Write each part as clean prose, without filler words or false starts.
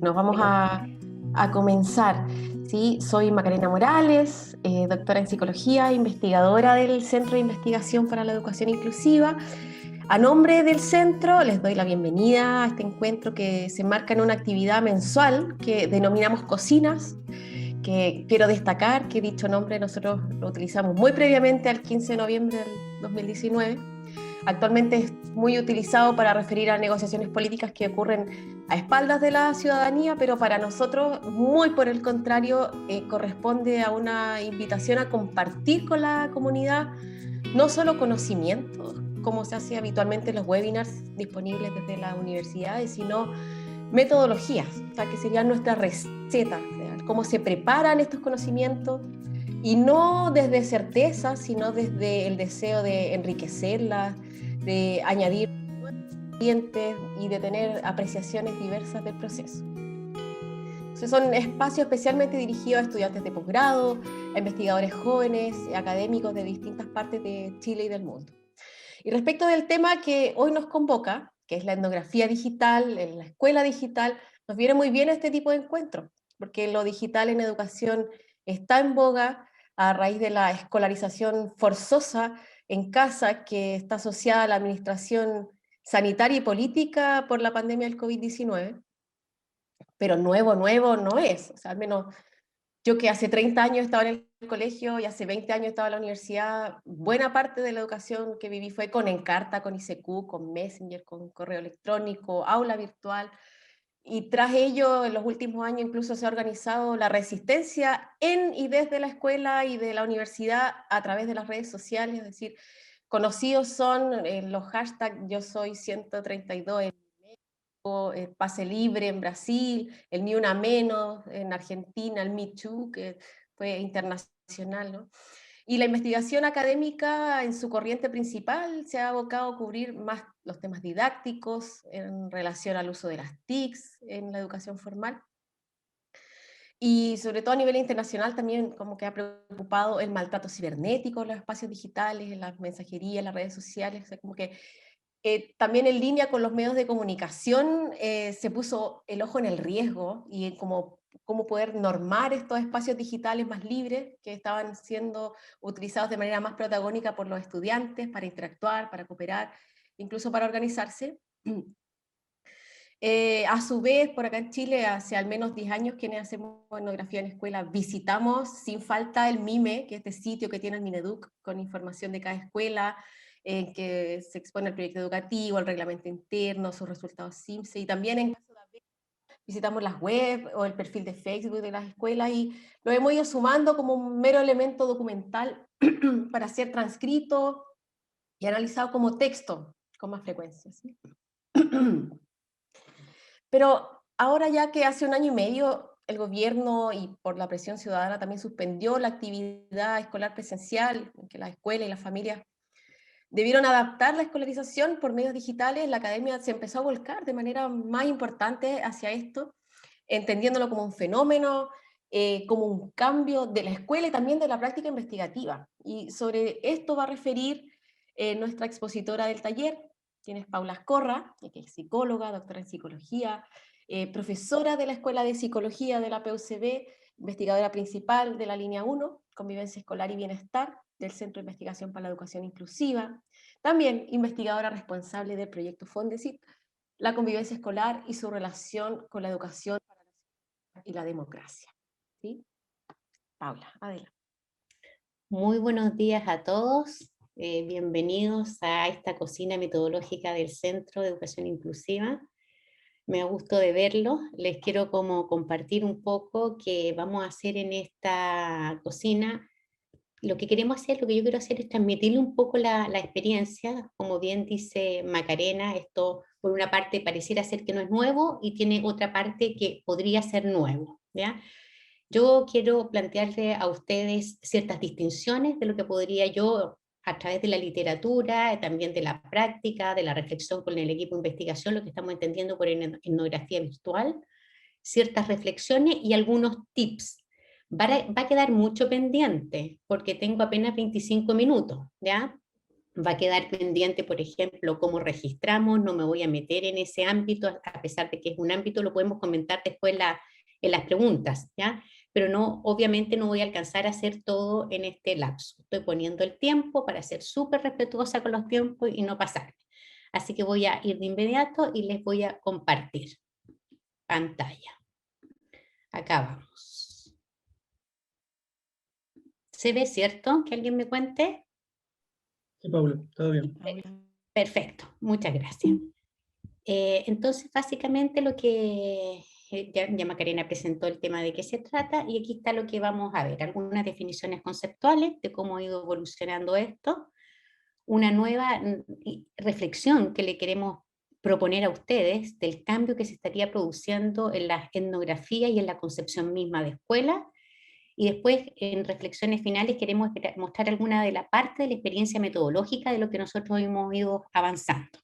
Nos vamos a comenzar. ¿Sí? Soy Macarena Morales, doctora en psicología, investigadora del Centro de Investigación para la Educación Inclusiva. A nombre del centro les doy la bienvenida a este encuentro que se enmarca en una actividad mensual que denominamos Cocinas, que quiero destacar que dicho nombre nosotros lo utilizamos muy previamente al 15 de noviembre del 2019. Actualmente es muy utilizado para referir a negociaciones políticas que ocurren a espaldas de la ciudadanía, pero para nosotros, muy por el contrario, corresponde a una invitación a compartir con la comunidad no solo conocimientos, como se hace habitualmente en los webinars disponibles desde las universidades, sino metodologías, o sea, que serían nuestras recetas, o sea, cómo se preparan estos conocimientos, y no desde certeza, sino desde el deseo de enriquecerlas, de añadir nutrientes y de tener apreciaciones diversas del proceso. Entonces son espacios especialmente dirigidos a estudiantes de posgrado, a investigadores jóvenes, académicos de distintas partes de Chile y del mundo. Y respecto del tema que hoy nos convoca, que es la etnografía digital, en la escuela digital, nos viene muy bien este tipo de encuentro, porque lo digital en educación está en boga a raíz de la escolarización forzosa en casa que está asociada a la administración sanitaria y política por la pandemia del COVID-19, pero nuevo no es, o sea, al menos yo que hace 30 años estaba en el colegio y hace 20 años estaba en la universidad, buena parte de la educación que viví fue con Encarta, con ICQ, con Messenger, con correo electrónico, aula virtual, y tras ello en los últimos años incluso se ha organizado la resistencia en y desde la escuela y de la universidad a través de las redes sociales, es decir, conocidos son los hashtags yo soy 132 en Pase Libre en Brasil, el Ni Una Menos en Argentina, el Me Too, que fue internacional, ¿no? Y la investigación académica en su corriente principal se ha abocado a cubrir más los temas didácticos en relación al uso de las TICs en la educación formal. Y sobre todo a nivel internacional también como que ha preocupado el maltrato cibernético en los espacios digitales, en las mensajerías, en las redes sociales, o sea, como que también en línea con los medios de comunicación se puso el ojo en el riesgo y en cómo poder normar estos espacios digitales más libres que estaban siendo utilizados de manera más protagónica por los estudiantes para interactuar, para cooperar, incluso para organizarse. A su vez, por acá en Chile, hace al menos 10 años quienes hacemos etnografía en escuela, visitamos sin falta el MIME, que es este sitio que tiene el Mineduc con información de cada escuela, en que se expone el proyecto educativo, el reglamento interno, sus resultados SIMSE, y también en caso de visitamos las web o el perfil de Facebook de las escuelas, y lo hemos ido sumando como un mero elemento documental para ser transcrito y analizado como texto con más frecuencia, ¿sí? Pero ahora ya que hace un año y medio el gobierno y por la presión ciudadana también suspendió la actividad escolar presencial, en que las escuelas y las familias debieron adaptar la escolarización por medios digitales, la academia se empezó a volcar de manera más importante hacia esto, entendiéndolo como un fenómeno, como un cambio de la escuela y también de la práctica investigativa. Y sobre esto va a referir nuestra expositora del taller, quien es Paula Ascorra, que es psicóloga, doctora en psicología, profesora de la Escuela de Psicología de la PUCB, investigadora principal de la línea 1, Convivencia Escolar y Bienestar, del Centro de Investigación para la Educación Inclusiva, también investigadora responsable del proyecto Fondesit, la convivencia escolar y su relación con la educación y la democracia. ¿Sí? Paula, adelante. Muy buenos días a todos. Bienvenidos a esta cocina metodológica del Centro de Educación Inclusiva. Me da gusto de verlos. Les quiero como compartir un poco que vamos a hacer en esta cocina. Lo que queremos hacer, lo que yo quiero hacer es transmitirle un poco la experiencia. Como bien dice Macarena, esto por una parte pareciera ser que no es nuevo y tiene otra parte que podría ser nuevo, ¿ya? Yo quiero plantearle a ustedes ciertas distinciones de lo que podría yo, a través de la literatura, también de la práctica, de la reflexión con el equipo de investigación, lo que estamos entendiendo por etnografía virtual, ciertas reflexiones y algunos tips. Va a quedar mucho pendiente porque tengo apenas 25 minutos, ¿ya? Va a quedar pendiente, por ejemplo, cómo registramos, no me voy a meter en ese ámbito, a pesar de que es un ámbito, lo podemos comentar después en las preguntas, ¿ya? Pero no, obviamente no voy a alcanzar a hacer todo en este lapso. Estoy poniendo el tiempo para ser súper respetuosa con los tiempos y no pasar. Así que voy a ir de inmediato y les voy a compartir pantalla. Acá vamos. ¿Se ve, cierto? ¿Que alguien me cuente? Sí, Paula, todo bien. Perfecto, muchas gracias. Entonces, básicamente lo que ya Macarena presentó el tema de qué se trata, y aquí está lo que vamos a ver, algunas definiciones conceptuales de cómo ha ido evolucionando esto, una nueva reflexión que le queremos proponer a ustedes del cambio que se estaría produciendo en la etnografía y en la concepción misma de escuela, y después en reflexiones finales queremos mostrar alguna de la parte de la experiencia metodológica de lo que nosotros hemos ido avanzando.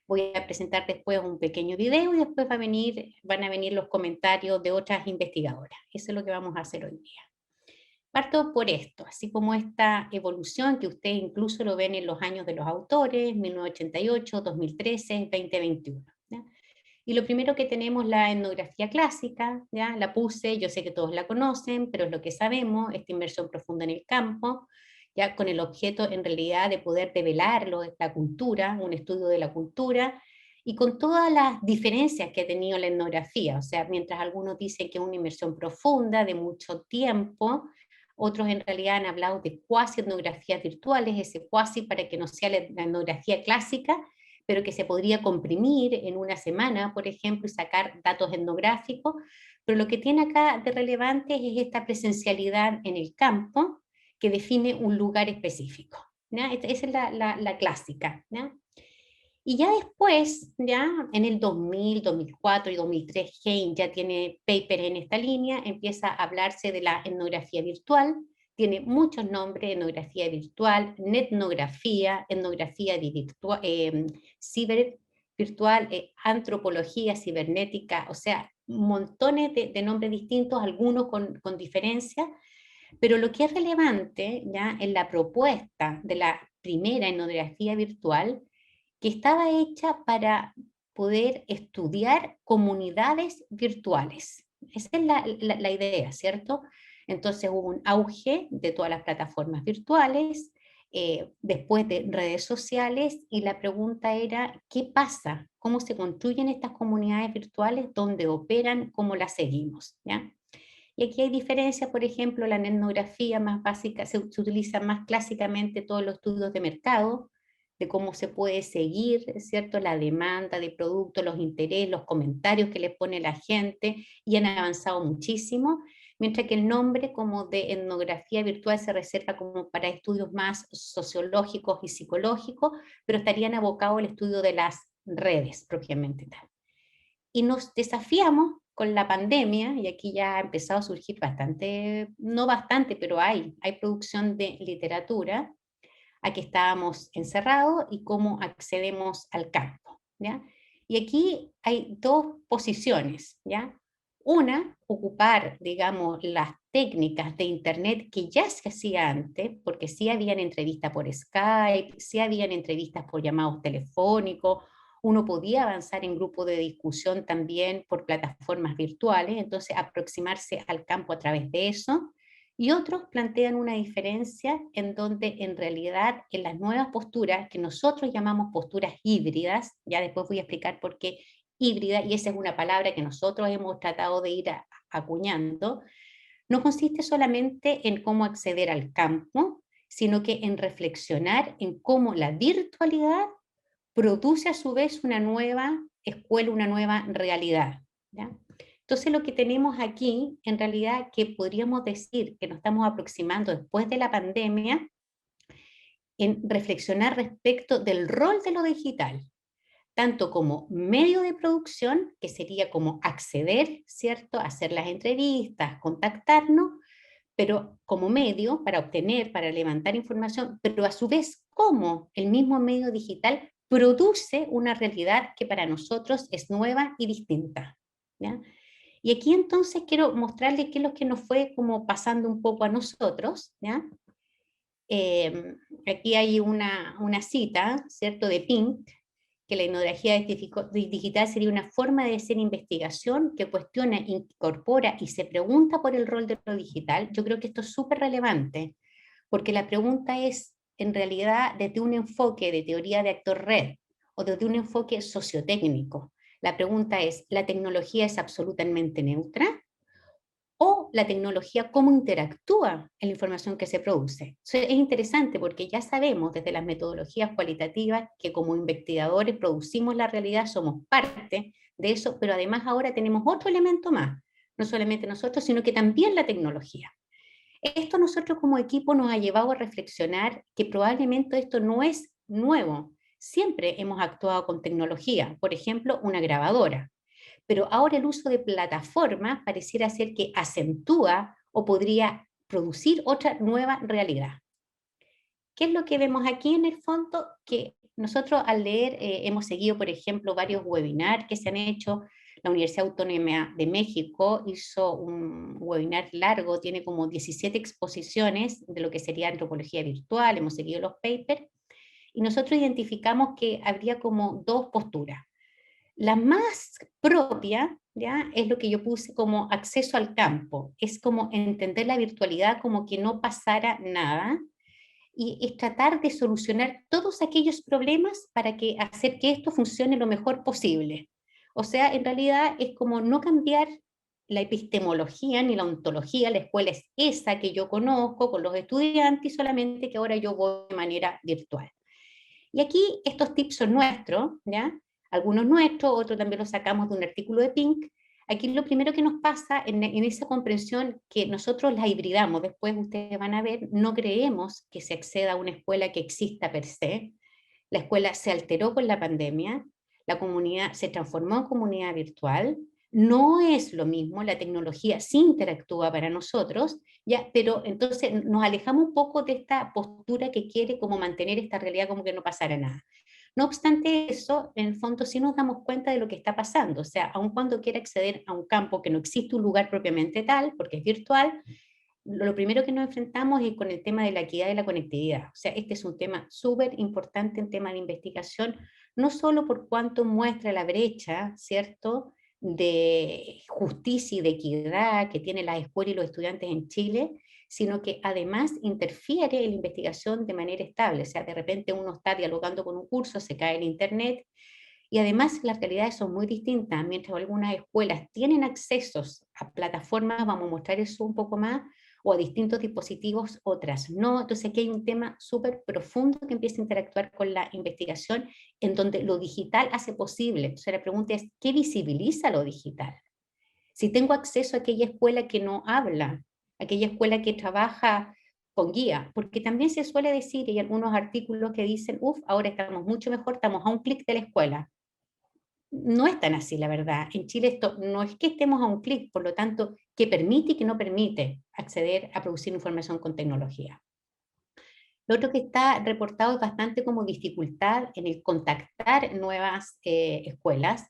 Voy a presentar después un pequeño video y después van a venir los comentarios de otras investigadoras. Eso es lo que vamos a hacer hoy día. Parto por esto, así como esta evolución que ustedes incluso lo ven en los años de los autores, 1988, 2013, 2021. ¿Ya? Y lo primero que tenemos la etnografía clásica, ¿ya? La puse, yo sé que todos la conocen, pero es lo que sabemos, esta inmersión profunda en el campo, ya con el objeto en realidad de poder develarlo, la cultura, un estudio de la cultura, y con todas las diferencias que ha tenido la etnografía, o sea, mientras algunos dicen que es una inmersión profunda de mucho tiempo, otros en realidad han hablado de cuasi etnografías virtuales, ese cuasi para que no sea la etnografía clásica, pero que se podría comprimir en una semana, por ejemplo, y sacar datos etnográficos. Pero lo que tiene acá de relevante es esta presencialidad en el campo que define un lugar específico. ¿Ya? Esa es la clásica. ¿Ya? Y ya después, ya en el 2000, 2004 y 2003, Hein ya tiene paper en esta línea, empieza a hablarse de la etnografía virtual, tiene muchos nombres: etnografía virtual, netnografía, etnografía virtual, ciber virtual, antropología cibernética, o sea, montones de nombres distintos, algunos con diferencia, pero lo que es relevante ya en la propuesta de la primera etnografía virtual, que estaba hecha para poder estudiar comunidades virtuales. Esa es la idea, ¿cierto? Entonces hubo un auge de todas las plataformas virtuales, después de redes sociales, y la pregunta era, ¿qué pasa? ¿Cómo se construyen estas comunidades virtuales? ¿Dónde operan? ¿Cómo las seguimos? ¿Ya? Y aquí hay diferencias, por ejemplo, la etnografía más básica se utiliza más clásicamente todos los estudios de mercado, de cómo se puede seguir, ¿cierto?, la demanda de productos, los intereses, los comentarios que le pone la gente, y han avanzado muchísimo, mientras que el nombre como de etnografía virtual se reserva como para estudios más sociológicos y psicológicos, pero estarían abocados al estudio de las redes propiamente tal. Y nos desafiamos con la pandemia, y aquí ya ha empezado a surgir bastante, no bastante, pero hay producción de literatura, a que estábamos encerrados y cómo accedemos al campo, ¿ya? Y aquí hay dos posiciones, ¿ya? Una, ocupar, digamos, las técnicas de Internet que ya se hacía antes, porque sí habían entrevistas por Skype, sí habían entrevistas por llamados telefónicos, uno podía avanzar en grupo de discusión también por plataformas virtuales, entonces aproximarse al campo a través de eso. Y otros plantean una diferencia en donde en realidad en las nuevas posturas, que nosotros llamamos posturas híbridas, ya después voy a explicar por qué híbrida, y esa es una palabra que nosotros hemos tratado de ir acuñando, no consiste solamente en cómo acceder al campo, sino que en reflexionar en cómo la virtualidad produce a su vez una nueva escuela, una nueva realidad. ¿Ya? Entonces lo que tenemos aquí, en realidad, que podríamos decir que nos estamos aproximando después de la pandemia, en reflexionar respecto del rol de lo digital, tanto como medio de producción, que sería como acceder, ¿cierto?, hacer las entrevistas, contactarnos, pero como medio para obtener, para levantar información, pero a su vez como el mismo medio digital produce una realidad que para nosotros es nueva y distinta. ¿Ya? Y aquí entonces quiero mostrarles qué es lo que nos fue como pasando un poco a nosotros, ¿ya? Aquí hay una cita, ¿cierto?, de Pink, que la etnografía digital sería una forma de hacer investigación que cuestiona, incorpora y se pregunta por el rol de lo digital. Yo creo que esto es súper relevante, porque la pregunta es, en realidad, desde un enfoque de teoría de actor-red o desde un enfoque sociotécnico. La pregunta es, ¿la tecnología es absolutamente neutra? ¿O la tecnología cómo interactúa en la información que se produce? Eso es interesante porque ya sabemos desde las metodologías cualitativas que como investigadores producimos la realidad, somos parte de eso, pero además ahora tenemos otro elemento más, no solamente nosotros, sino que también la tecnología. Esto nosotros como equipo nos ha llevado a reflexionar que probablemente esto no es nuevo. Siempre hemos actuado con tecnología, por ejemplo, una grabadora. Pero ahora el uso de plataformas pareciera ser que acentúa o podría producir otra nueva realidad. ¿Qué es lo que vemos aquí en el fondo? Que nosotros al leer hemos seguido, por ejemplo, varios webinars que se han hecho. La Universidad Autónoma de México hizo un webinar largo, tiene como 17 exposiciones de lo que sería antropología virtual, hemos seguido los papers, y nosotros identificamos que habría como dos posturas. La más propia, ¿ya?, es lo que yo puse como acceso al campo, es como entender la virtualidad como que no pasara nada, y es tratar de solucionar todos aquellos problemas para hacer que esto funcione lo mejor posible. O sea, en realidad es como no cambiar la epistemología ni la ontología, la escuela es esa que yo conozco con los estudiantes y solamente que ahora yo voy de manera virtual. Y aquí estos tips son nuestros, ¿ya? Algunos nuestros, otros también los sacamos de un artículo de Pink. Aquí lo primero que nos pasa en esa comprensión que nosotros la hibridamos, después ustedes van a ver, no creemos que se acceda a una escuela que exista per se. La escuela se alteró con la pandemia, la comunidad se transformó en comunidad virtual, no es lo mismo, la tecnología sí interactúa para nosotros, ya, pero entonces nos alejamos un poco de esta postura que quiere como mantener esta realidad como que no pasara nada. No obstante eso, en el fondo sí nos damos cuenta de lo que está pasando, o sea, aun cuando quiera acceder a un campo que no existe un lugar propiamente tal, porque es virtual, lo primero que nos enfrentamos es con el tema de la equidad y la conectividad. O sea, este es un tema súper importante en tema de investigación, no solo por cuanto muestra la brecha, ¿cierto?, de justicia y de equidad que tienen las escuelas y los estudiantes en Chile, sino que además interfiere en la investigación de manera estable. O sea, de repente uno está dialogando con un curso, se cae el internet, y además las realidades son muy distintas. Mientras algunas escuelas tienen accesos a plataformas, vamos a mostrar eso un poco más, o a distintos dispositivos, otras no. Entonces aquí hay un tema súper profundo que empieza a interactuar con la investigación, en donde lo digital hace posible. Entonces la pregunta es, ¿qué visibiliza lo digital? Si tengo acceso a aquella escuela que no habla, aquella escuela que trabaja con guía, porque también se suele decir, y hay algunos artículos que dicen, uff, ahora estamos mucho mejor, estamos a un clic de la escuela. No es tan así, la verdad. En Chile esto no es que estemos a un clic, por lo tanto, que permite y que no permite acceder a producir información con tecnología. Lo otro que está reportado es bastante como dificultad en el contactar nuevas escuelas,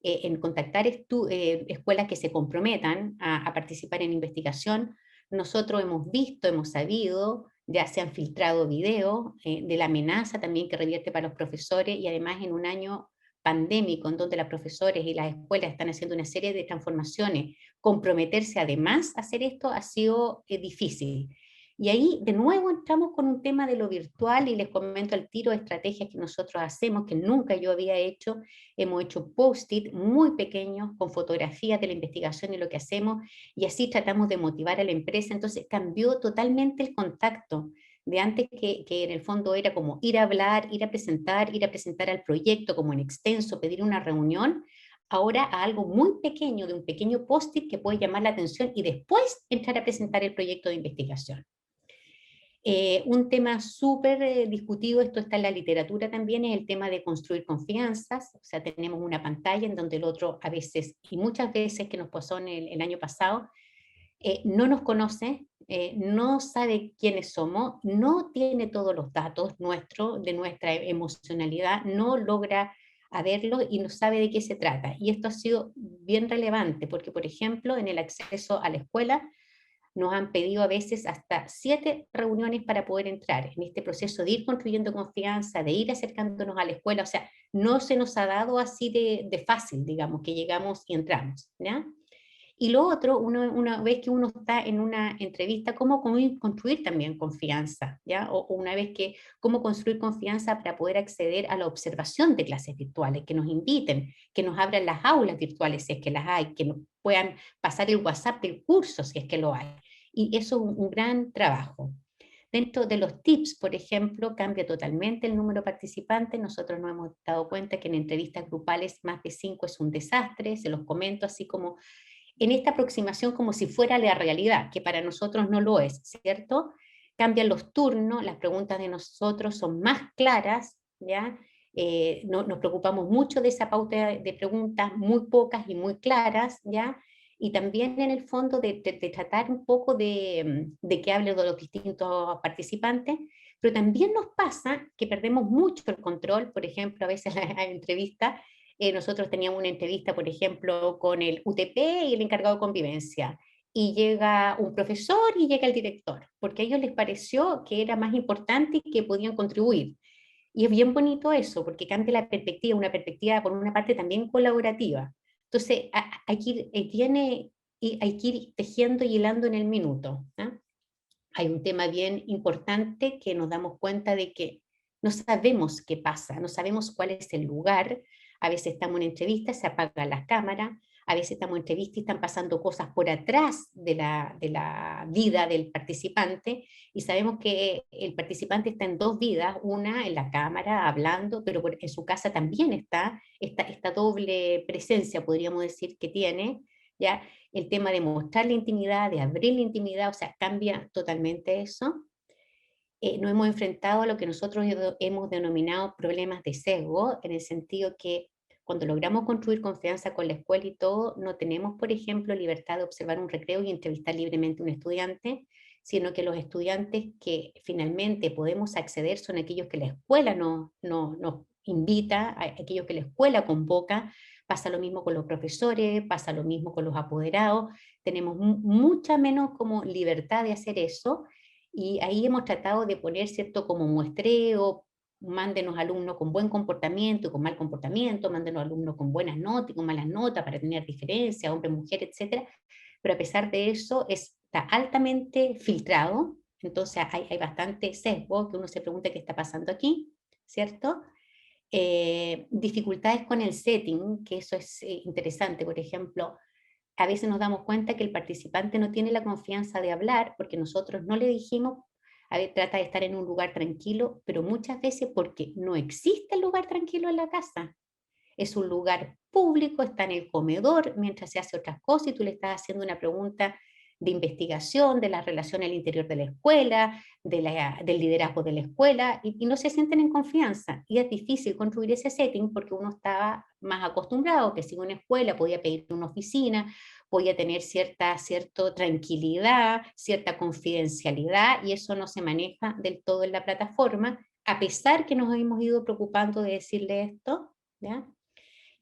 en contactar escuelas que se comprometan a participar en investigación. Nosotros hemos visto, hemos sabido, ya se han filtrado videos de la amenaza también que revierte para los profesores, y además en un año pandémico en donde los profesores y las escuelas están haciendo una serie de transformaciones, comprometerse además a hacer esto ha sido difícil. Y ahí de nuevo entramos con un tema de lo virtual, y les comento al tiro estrategias que nosotros hacemos, que nunca yo había hecho. Hemos hecho post-it muy pequeños con fotografías de la investigación y lo que hacemos, y así tratamos de motivar a la empresa. Entonces cambió totalmente el contacto de antes, que en el fondo era como ir a hablar, ir a presentar al proyecto como en extenso, pedir una reunión, ahora a algo muy pequeño, de un pequeño post-it que puede llamar la atención y después entrar a presentar el proyecto de investigación. Un tema súper discutido, esto está en la literatura también, es el tema de construir confianzas. O sea, tenemos una pantalla en donde el otro a veces, y muchas veces que nos pasó en el año pasado, no nos conoce, no sabe quiénes somos, no tiene todos los datos nuestros, de nuestra emocionalidad, no logra a verlo y no sabe de qué se trata. Y esto ha sido bien relevante porque, por ejemplo, en el acceso a la escuela, nos han pedido a veces hasta 7 reuniones para poder entrar en este proceso de ir construyendo confianza, de ir acercándonos a la escuela. O sea, no se nos ha dado así de fácil, digamos, que llegamos y entramos, ¿ya? Y lo otro, una vez que uno está en una entrevista, cómo construir también confianza, ¿ya? O una vez que, cómo construir confianza para poder acceder a la observación de clases virtuales, que nos inviten, que nos abran las aulas virtuales si es que las hay, que nos puedan pasar el WhatsApp del curso si es que lo hay. Y eso es un gran trabajo. Dentro de los tips, por ejemplo, cambia totalmente el número de participantes. Nosotros nos hemos dado cuenta que en entrevistas grupales más de 5 es un desastre, se los comento así como en esta aproximación como si fuera la realidad, que para nosotros no lo es, ¿cierto? Cambian los turnos, las preguntas de nosotros son más claras, ¿ya? Nos preocupamos mucho de esa pauta de preguntas, muy pocas y muy claras, ¿ya? Y también en el fondo de tratar un poco de que hable de los distintos participantes, pero también nos pasa que perdemos mucho el control, por ejemplo, a veces en la entrevista nosotros teníamos una entrevista, por ejemplo, con el UTP y el encargado de convivencia. Y llega un profesor y llega el director, porque a ellos les pareció que era más importante y que podían contribuir. Y es bien bonito eso, porque cambia la perspectiva, una perspectiva por una parte también colaborativa. Entonces, hay que ir, hay que ir tejiendo y hilando en el minuto, ¿no? Hay un tema bien importante que nos damos cuenta de que no sabemos qué pasa, no sabemos cuál es el lugar. A veces estamos en entrevista, se apagan las cámaras, a veces estamos en entrevista y están pasando cosas por atrás de la vida del participante, y sabemos que el participante está en 2 vidas, una en la cámara hablando, pero en su casa también está esta doble presencia, podríamos decir, que tiene, ¿ya? El tema de mostrar la intimidad, de abrir la intimidad, o sea, cambia totalmente eso. Nos hemos enfrentado a lo que nosotros hemos denominado problemas de sesgo, en el sentido que cuando logramos construir confianza con la escuela y todo, no tenemos, por ejemplo, libertad de observar un recreo y entrevistar libremente a un estudiante, sino que los estudiantes que finalmente podemos acceder son aquellos que la escuela nos invita, aquellos que la escuela convoca. Pasa lo mismo con los profesores, pasa lo mismo con los apoderados. Tenemos mucha menos como libertad de hacer eso, y ahí hemos tratado de poner, ¿cierto?, como muestreo, mándenos alumnos con buen comportamiento y con mal comportamiento, mándenos alumnos con buenas notas y con malas notas para tener diferencia, hombre, mujer, etcétera. Pero a pesar de eso, está altamente filtrado, entonces hay bastante sesgo, que uno se pregunta qué está pasando aquí, ¿cierto? Dificultades con el setting, que eso es interesante, por ejemplo, a veces nos damos cuenta que el participante no tiene la confianza de hablar porque nosotros no le dijimos, a ver, trata de estar en un lugar tranquilo, pero muchas veces porque no existe el lugar tranquilo en la casa. Es un lugar público, está en el comedor mientras se hace otras cosas y tú le estás haciendo una pregunta de investigación de la relación al interior de la escuela, del liderazgo de la escuela, y no se sienten en confianza. Y es difícil construir ese setting porque uno estaba más acostumbrado que si una escuela podía pedir una oficina, podía tener cierta tranquilidad, cierta confidencialidad, y eso no se maneja del todo en la plataforma, a pesar que nos hemos ido preocupando de decirle esto, ¿ya?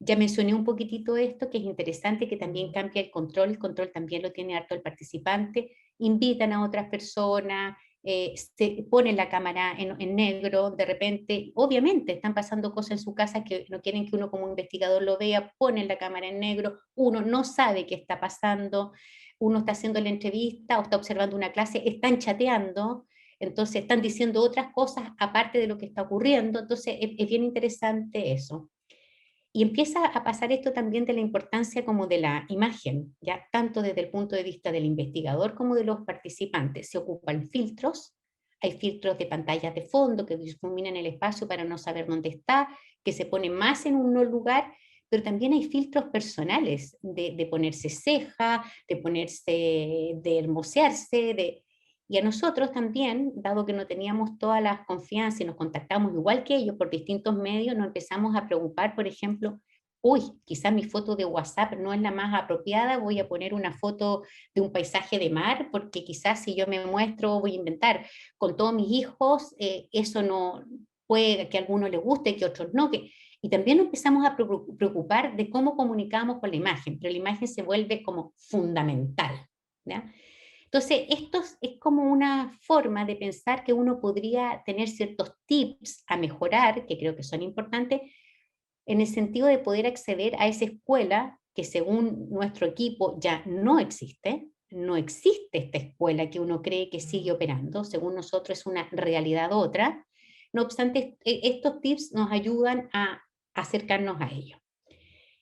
Ya mencioné un poquitito esto, que es interesante, que también cambia el control también lo tiene harto el participante, invitan a otras personas, se ponen la cámara en negro, de repente, obviamente están pasando cosas en su casa que no quieren que uno como investigador lo vea, ponen la cámara en negro, uno no sabe qué está pasando, uno está haciendo la entrevista o está observando una clase, están chateando, entonces están diciendo otras cosas aparte de lo que está ocurriendo, entonces es bien interesante eso. Y empieza a pasar esto también de la importancia como de la imagen, ya tanto desde el punto de vista del investigador como de los participantes. Se ocupan filtros, hay filtros de pantallas de fondo que difuminan el espacio para no saber dónde está, que se pone más en un lugar, pero también hay filtros personales de ponerse ceja, de ponerse, de hermosearse, y a nosotros también, dado que no teníamos todas las confianzas y nos contactamos igual que ellos por distintos medios, nos empezamos a preocupar, por ejemplo, uy, quizás mi foto de WhatsApp no es la más apropiada, voy a poner una foto de un paisaje de mar, porque quizás si yo me muestro, voy a inventar con todos mis hijos, eso no puede que a algunos les guste, que a otros no, y también nos empezamos a preocupar de cómo comunicamos con la imagen, pero la imagen se vuelve como fundamental, ¿ya? Entonces, esto es como una forma de pensar que uno podría tener ciertos tips a mejorar, que creo que son importantes, en el sentido de poder acceder a esa escuela que según nuestro equipo ya no existe. No existe esta escuela que uno cree que sigue operando, según nosotros es una realidad otra. No obstante, estos tips nos ayudan a acercarnos a ello.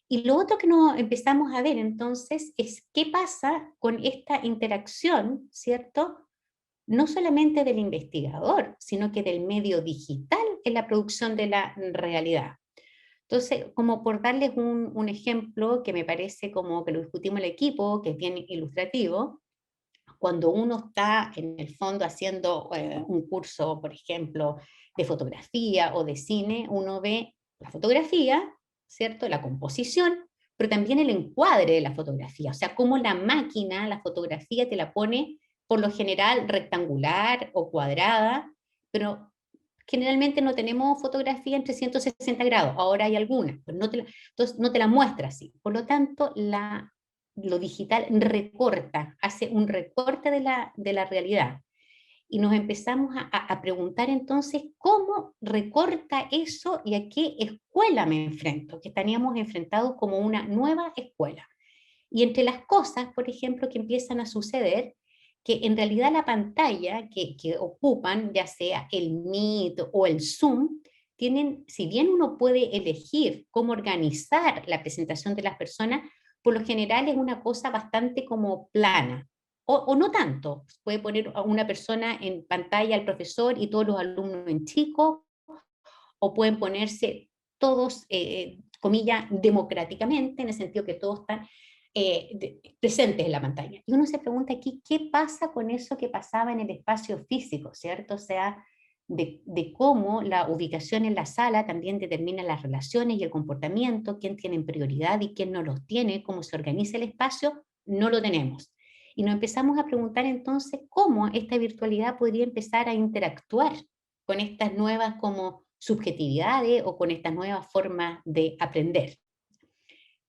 Y lo otro que nos empezamos a ver entonces es qué pasa con esta interacción, ¿cierto? No solamente del investigador, sino que del medio digital en la producción de la realidad. Entonces, como por darles un ejemplo que me parece como que lo discutimos en el equipo, que es bien ilustrativo, cuando uno está en el fondo haciendo un curso, por ejemplo, de fotografía o de cine, uno ve la fotografía, ¿cierto? La composición, pero también el encuadre de la fotografía, o sea, cómo la máquina, la fotografía te la pone por lo general rectangular o cuadrada, pero generalmente no tenemos fotografía en 360 grados, ahora hay algunas, pero entonces no te la muestra así. Por lo tanto, lo digital recorta, hace un recorte de la realidad. Y nos empezamos a preguntar entonces cómo recorta eso y a qué escuela me enfrento, que estaríamos enfrentados como una nueva escuela. Y entre las cosas, por ejemplo, que empiezan a suceder, que en realidad la pantalla que ocupan, ya sea el Meet o el Zoom, tienen, si bien uno puede elegir cómo organizar la presentación de las personas, por lo general es una cosa bastante como plana, o no tanto. Puede poner a una persona en pantalla al profesor y todos los alumnos en chico, o pueden ponerse todos, comillas, democráticamente, en el sentido que todos están presentes en la pantalla. Y uno se pregunta aquí, ¿qué pasa con eso que pasaba en el espacio físico, ¿cierto? O sea, de cómo la ubicación en la sala también determina las relaciones y el comportamiento, quién tiene prioridad y quién no los tiene, cómo se organiza el espacio, no lo tenemos. Y nos empezamos a preguntar entonces cómo esta virtualidad podría empezar a interactuar con estas nuevas como subjetividades o con estas nuevas formas de aprender.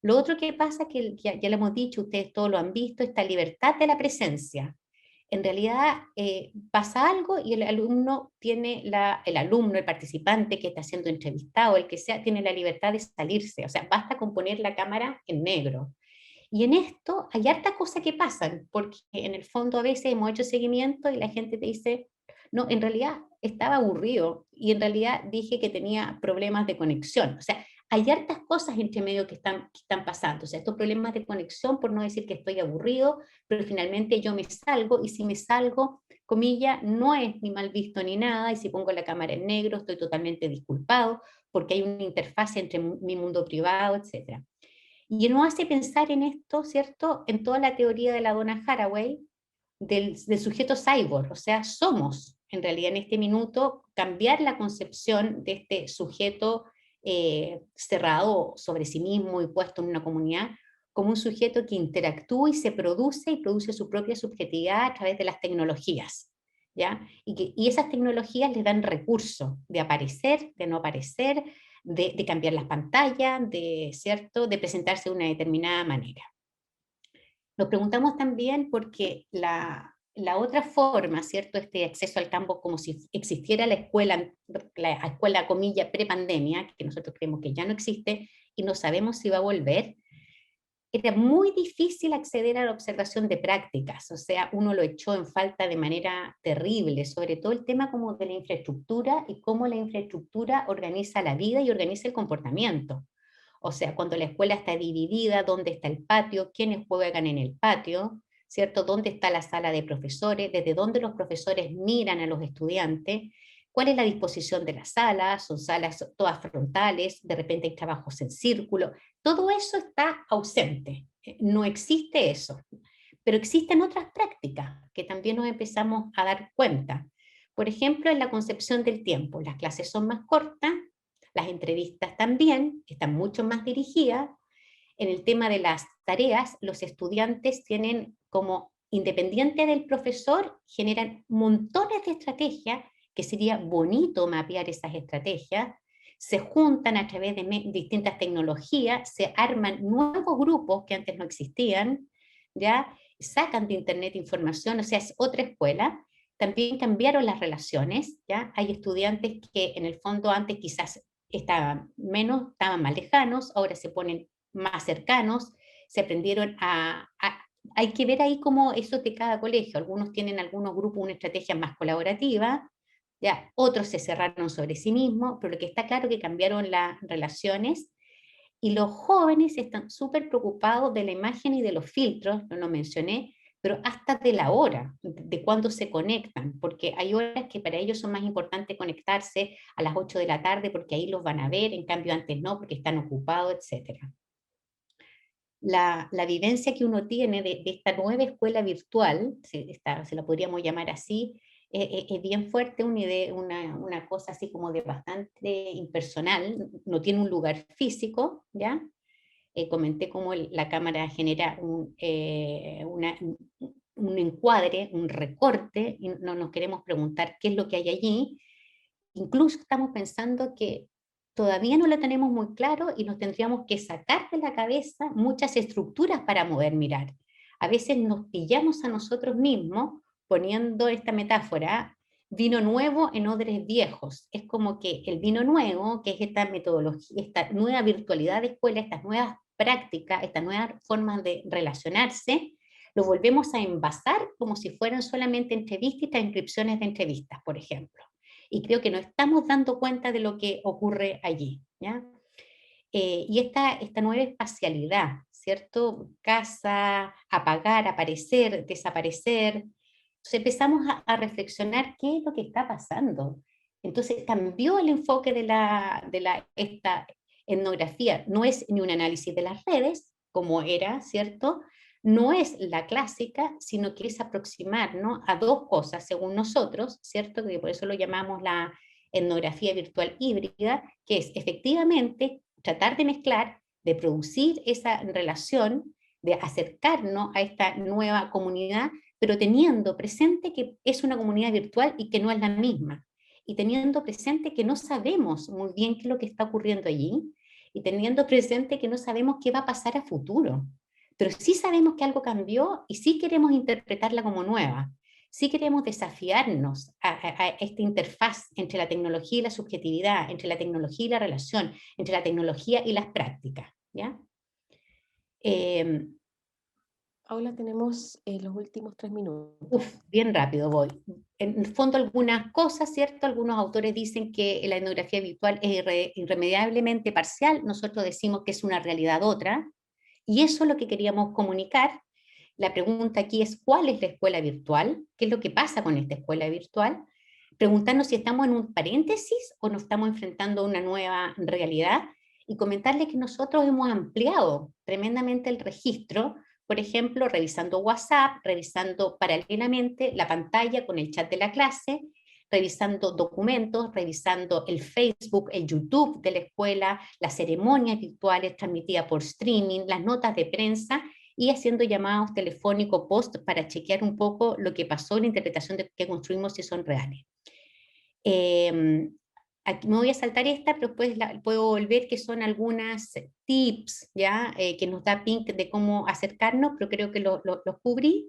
Lo otro que pasa, que ya lo hemos dicho, ustedes todos lo han visto, esta libertad de la presencia. En realidad pasa algo y el alumno tiene, el alumno, el participante que está siendo entrevistado, el que sea, tiene la libertad de salirse. O sea, basta con poner la cámara en negro. Y en esto hay harta cosas que pasan, porque en el fondo a veces hemos hecho seguimiento y la gente te dice, no, en realidad estaba aburrido y en realidad dije que tenía problemas de conexión. O sea, hay hartas cosas entre medio que están pasando. O sea, estos problemas de conexión, por no decir que estoy aburrido, pero finalmente yo me salgo y si me salgo, comilla, no es ni mal visto ni nada y si pongo la cámara en negro estoy totalmente disculpado porque hay una interfaz entre mi mundo privado, etcétera. Y nos hace pensar en esto, ¿cierto? En toda la teoría de la Donna Haraway del sujeto cyborg, o sea, somos en realidad en este minuto cambiar la concepción de este sujeto cerrado sobre sí mismo y puesto en una comunidad como un sujeto que interactúa y se produce y produce su propia subjetividad a través de las tecnologías. ¿Ya? Y esas tecnologías le dan recursos de aparecer, de no aparecer, de cambiar las pantallas, ¿cierto? De presentarse de una determinada manera. Nos preguntamos también porque la otra forma, ¿cierto? Este acceso al campo como si existiera la escuela comilla prepandemia, que nosotros creemos que ya no existe y no sabemos si va a volver, era muy difícil acceder a la observación de prácticas, o sea, uno lo echó en falta de manera terrible, sobre todo el tema como de la infraestructura y cómo la infraestructura organiza la vida y organiza el comportamiento. O sea, cuando la escuela está dividida, dónde está el patio, quiénes juegan en el patio, ¿cierto? ¿Dónde está la sala de profesores? ¿Desde dónde los profesores miran a los estudiantes? ¿Cuál es la disposición de las salas? ¿Son salas todas frontales? ¿De repente hay trabajos en círculo? Todo eso está ausente. No existe eso. Pero existen otras prácticas que también nos empezamos a dar cuenta. Por ejemplo, en la concepción del tiempo. Las clases son más cortas, las entrevistas también están mucho más dirigidas. En el tema de las tareas, los estudiantes tienen como, independiente del profesor, generan montones de estrategias, que sería bonito mapear esas estrategias, se juntan a través de distintas tecnologías, se arman nuevos grupos que antes no existían, ¿ya? sacan de internet información, o sea, es otra escuela. También cambiaron las relaciones, ¿ya? Hay estudiantes que en el fondo antes quizás estaban más lejanos, ahora se ponen más cercanos, se aprendieron hay que ver ahí cómo eso de cada colegio. Algunos tienen algunos grupos una estrategia más colaborativa, ¿ya? Otros se cerraron sobre sí mismos, pero lo que está claro es que cambiaron las relaciones y los jóvenes están súper preocupados de la imagen y de los filtros, no lo mencioné, pero hasta de la hora, de cuándo se conectan, porque hay horas que para ellos son más importantes conectarse a las 8 de la tarde porque ahí los van a ver, en cambio antes no, porque están ocupados, etc. La vivencia que uno tiene de esta nueva escuela virtual, se la podríamos llamar así, es bien fuerte, una cosa así como de bastante impersonal, no tiene un lugar físico, ¿ya? Comenté cómo la cámara genera un encuadre, un recorte, y no nos queremos preguntar qué es lo que hay allí. Incluso estamos pensando que todavía no lo tenemos muy claro y nos tendríamos que sacar de la cabeza muchas estructuras para poder mirar. A veces nos pillamos a nosotros mismos poniendo esta metáfora, vino nuevo en odres viejos. Es como que el vino nuevo, que es esta metodología, esta nueva virtualidad de escuela, estas nuevas prácticas, estas nuevas formas de relacionarse, lo volvemos a envasar como si fueran solamente entrevistas y transcripciones de entrevistas, por ejemplo. Y creo que no estamos dando cuenta de lo que ocurre allí, ¿ya? Y esta nueva espacialidad, ¿cierto? Casa, apagar, aparecer, desaparecer. Entonces empezamos a reflexionar qué es lo que está pasando. Entonces cambió el enfoque esta etnografía. No es ni un análisis de las redes, como era, ¿cierto? No es la clásica, sino que es aproximarnos a dos cosas, según nosotros, ¿cierto? Que por eso lo llamamos la etnografía virtual híbrida, que es efectivamente tratar de mezclar, de producir esa relación, de acercarnos a esta nueva comunidad, pero teniendo presente que es una comunidad virtual y que no es la misma, y teniendo presente que no sabemos muy bien qué es lo que está ocurriendo allí, y teniendo presente que no sabemos qué va a pasar a futuro, pero sí sabemos que algo cambió y sí queremos interpretarla como nueva. Sí queremos desafiarnos a esta interfaz entre la tecnología y la subjetividad, entre la tecnología y la relación, entre la tecnología y las prácticas, ¿ya? Paula, tenemos los últimos 3 minutos. Bien rápido voy. En el fondo algunas cosas, ¿cierto? Algunos autores dicen que la etnografía virtual es irremediablemente parcial, nosotros decimos que es una realidad otra, y eso es lo que queríamos comunicar. La pregunta aquí es, ¿cuál es la escuela virtual? ¿Qué es lo que pasa con esta escuela virtual? Preguntarnos si estamos en un paréntesis o nos estamos enfrentando a una nueva realidad y comentarles que nosotros hemos ampliado tremendamente el registro, por ejemplo, revisando WhatsApp, revisando paralelamente la pantalla con el chat de la clase, revisando documentos, revisando el Facebook, el YouTube de la escuela, las ceremonias virtuales transmitidas por streaming, las notas de prensa y haciendo llamados telefónicos post para chequear un poco lo que pasó, la interpretación que construimos si son reales. Aquí me voy a saltar esta, pero después puedo volver, que son algunas tips, ¿ya? Que nos da Pink de cómo acercarnos, pero creo que los cubrí.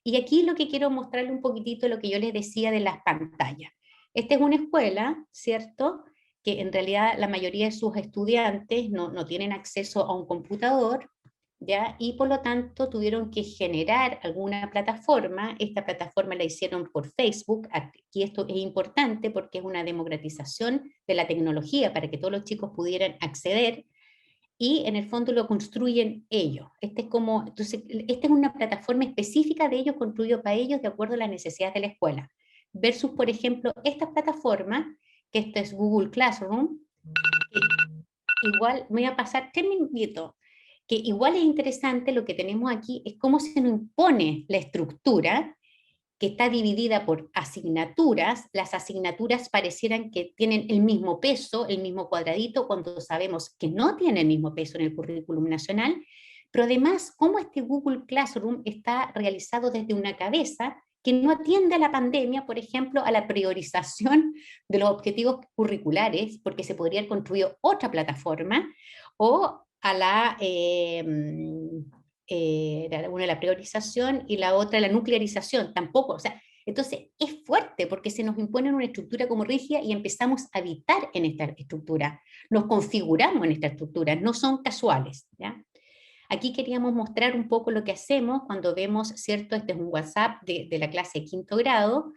Y aquí lo que quiero mostrarle un poquitito lo que yo les decía de las pantallas. Esta es una escuela, ¿cierto? Que en realidad la mayoría de sus estudiantes no tienen acceso a un computador, ¿ya? Y por lo tanto tuvieron que generar alguna plataforma. Esta plataforma la hicieron por Facebook, y esto es importante porque es una democratización de la tecnología para que todos los chicos pudieran acceder, y en el fondo lo construyen ellos. Entonces, esta es una plataforma específica de ellos, construido para ellos de acuerdo a las necesidades de la escuela, versus, por ejemplo, esta plataforma, que esto es Google Classroom. Igual me voy a pasar 3 minutos, que igual es interesante. Lo que tenemos aquí es cómo se nos impone la estructura, que está dividida por asignaturas. Las asignaturas parecieran que tienen el mismo peso, el mismo cuadradito, cuando sabemos que no tiene el mismo peso en el currículum nacional, pero además cómo este Google Classroom está realizado desde una cabeza que no atiende a la pandemia, por ejemplo, a la priorización de los objetivos curriculares, porque se podría haber construido otra plataforma, o a una la priorización y la otra la nuclearización, tampoco, o sea, entonces es fuerte porque se nos impone una estructura como rígida y empezamos a habitar en esta estructura, nos configuramos en esta estructura, no son casuales, ¿ya? Aquí queríamos mostrar un poco lo que hacemos cuando vemos, ¿cierto? Este es un WhatsApp de la clase de quinto grado.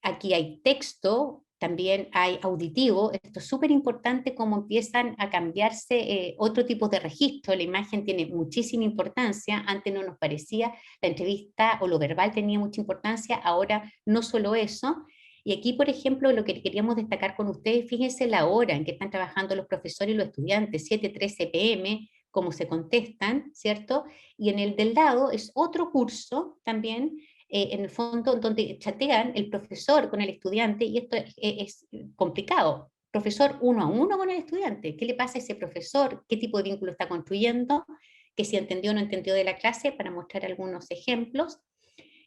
Aquí hay texto, también hay auditivo. Esto es súper importante cómo empiezan a cambiarse otro tipo de registro. La imagen tiene muchísima importancia. Antes no nos parecía, la entrevista o lo verbal tenía mucha importancia, ahora no solo eso. Y aquí, por ejemplo, lo que queríamos destacar con ustedes, fíjense la hora en que están trabajando los profesores y los estudiantes, 7:13 p.m., cómo se contestan, ¿cierto? Y en el del lado es otro curso también, en el fondo, donde chatean el profesor con el estudiante, y esto es complicado. Profesor uno a uno con el estudiante. ¿Qué le pasa a ese profesor? ¿Qué tipo de vínculo está construyendo? ¿Qué si entendió o no entendió de la clase? Para mostrar algunos ejemplos.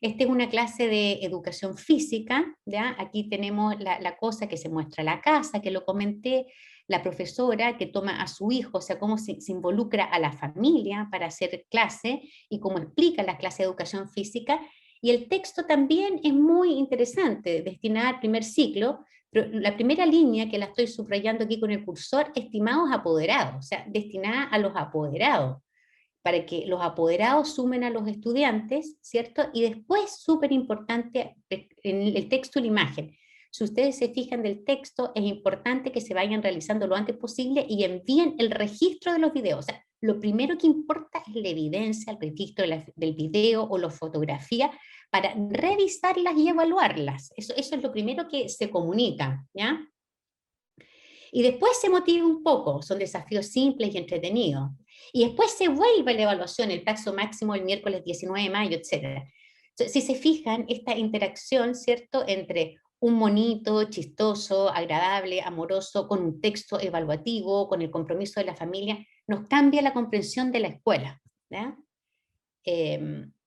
Esta es una clase de educación física, ¿ya? Aquí tenemos la cosa que se muestra la casa, que lo comenté, la profesora que toma a su hijo, o sea, cómo se involucra a la familia para hacer clase y cómo explica las clases de educación física. Y el texto también es muy interesante, destinado al primer ciclo, pero la primera línea que la estoy subrayando aquí con el cursor, estimados apoderados, o sea, destinada a los apoderados, para que los apoderados sumen a los estudiantes, ¿cierto? Y después, súper importante, en el texto y la imagen. Si ustedes se fijan del texto, es importante que se vayan realizando lo antes posible y envíen el registro de los videos. O sea, lo primero que importa es la evidencia, el registro del video o la fotografía para revisarlas y evaluarlas. Eso es lo primero que se comunica, ¿ya? Y después se motiva un poco, son desafíos simples y entretenidos. Y después se vuelve la evaluación, el plazo máximo el miércoles 19 de mayo, etc. Entonces, si se fijan, esta interacción, ¿cierto?, entre un monito chistoso, agradable, amoroso, con un texto evaluativo, con el compromiso de la familia, nos cambia la comprensión de la escuela, ¿ya?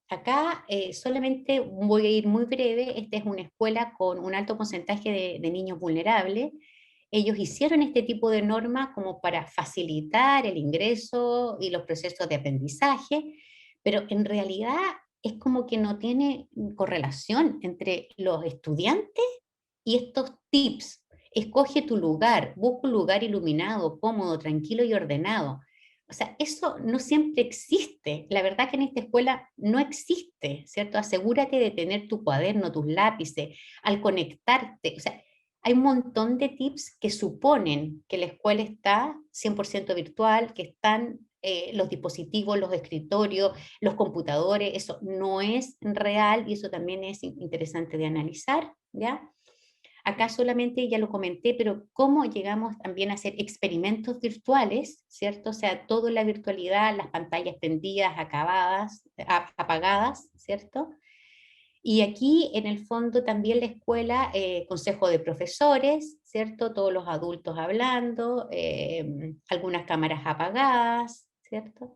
Acá solamente voy a ir muy breve. Esta es una escuela con un alto porcentaje de niños vulnerables. Ellos hicieron este tipo de normas como para facilitar el ingreso y los procesos de aprendizaje, pero en realidad es como que no tiene correlación entre los estudiantes y estos tips. Escoge tu lugar, busca un lugar iluminado, cómodo, tranquilo y ordenado. O sea, eso no siempre existe. La verdad que en esta escuela no existe, ¿cierto? Asegúrate de tener tu cuaderno, tus lápices, al conectarte. O sea, hay un montón de tips que suponen que la escuela está 100% virtual, que están los dispositivos, los escritorios, los computadores. Eso no es real y eso también es interesante de analizar, ¿ya? Acá solamente ya lo comenté, pero cómo llegamos también a hacer experimentos virtuales, ¿cierto? O sea, toda la virtualidad, las pantallas prendidas, apagadas, ¿cierto? Y aquí en el fondo también la escuela, consejo de profesores, ¿cierto? Todos los adultos hablando, algunas cámaras apagadas, ¿cierto?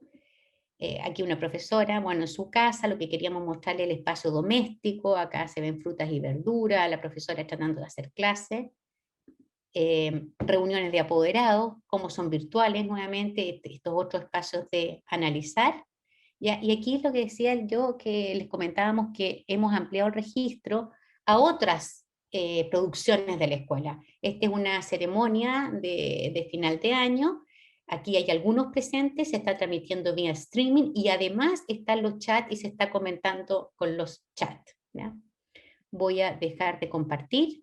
Aquí una profesora, bueno, en su casa, lo que queríamos mostrarle el espacio doméstico, acá se ven frutas y verduras, la profesora tratando de hacer clase, reuniones de apoderados, cómo son virtuales nuevamente, estos otros espacios de analizar. ¿Ya? Y aquí es lo que decía yo, que les comentábamos que hemos ampliado el registro a otras producciones de la escuela. Esta es una ceremonia de final de año. Aquí hay algunos presentes, se está transmitiendo vía streaming y además están los chats y se está comentando con los chats. ¿Ya? Voy a dejar de compartir.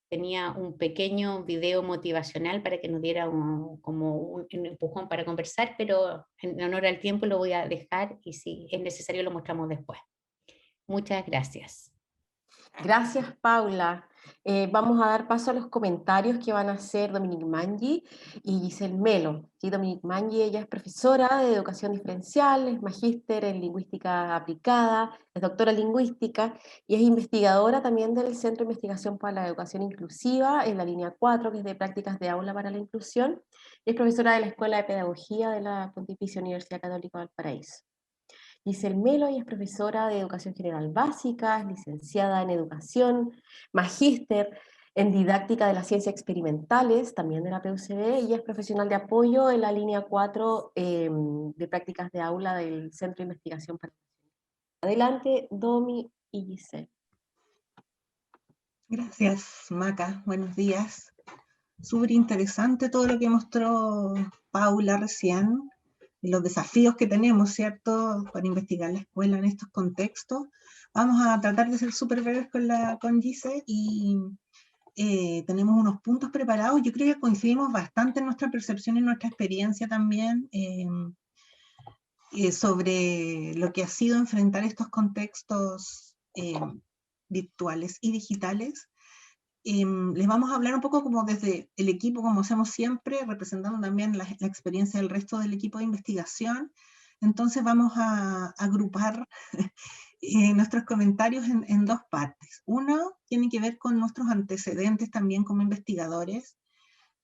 Tenía un pequeño video motivacional para que nos diera como un empujón para conversar, pero en honor al tiempo lo voy a dejar y si es necesario lo mostramos después. Muchas gracias. Gracias, Paula. Vamos a dar paso a los comentarios que van a hacer Dominique Mangi y Giselle Melo. ¿Sí? Dominique Mangi, ella es profesora de educación diferencial, es magíster en lingüística aplicada, es doctora en lingüística y es investigadora también del Centro de Investigación para la Educación Inclusiva en la línea 4, que es de prácticas de aula para la inclusión, y es profesora de la Escuela de Pedagogía de la Pontificia Universidad Católica de Valparaíso. Giselle Melo, y es profesora de Educación General Básica, es licenciada en Educación, magíster en didáctica de la ciencia experimentales, también de la PUCB, y es profesional de apoyo en la línea 4 de prácticas de aula del Centro de Investigación para... Adelante, Domi y Giselle. Gracias, Maca. Buenos días. Súper interesante todo lo que mostró Paula recién, y los desafíos que tenemos, ¿cierto?, para investigar la escuela en estos contextos. Vamos a tratar de ser súper breves con Gise y tenemos unos puntos preparados. Yo creo que coincidimos bastante en nuestra percepción y nuestra experiencia también sobre lo que ha sido enfrentar estos contextos virtuales y digitales. Les vamos a hablar un poco como desde el equipo, como hacemos siempre, representando también la experiencia del resto del equipo de investigación. Entonces vamos a agrupar nuestros comentarios en dos partes. Uno tiene que ver con nuestros antecedentes también como investigadores,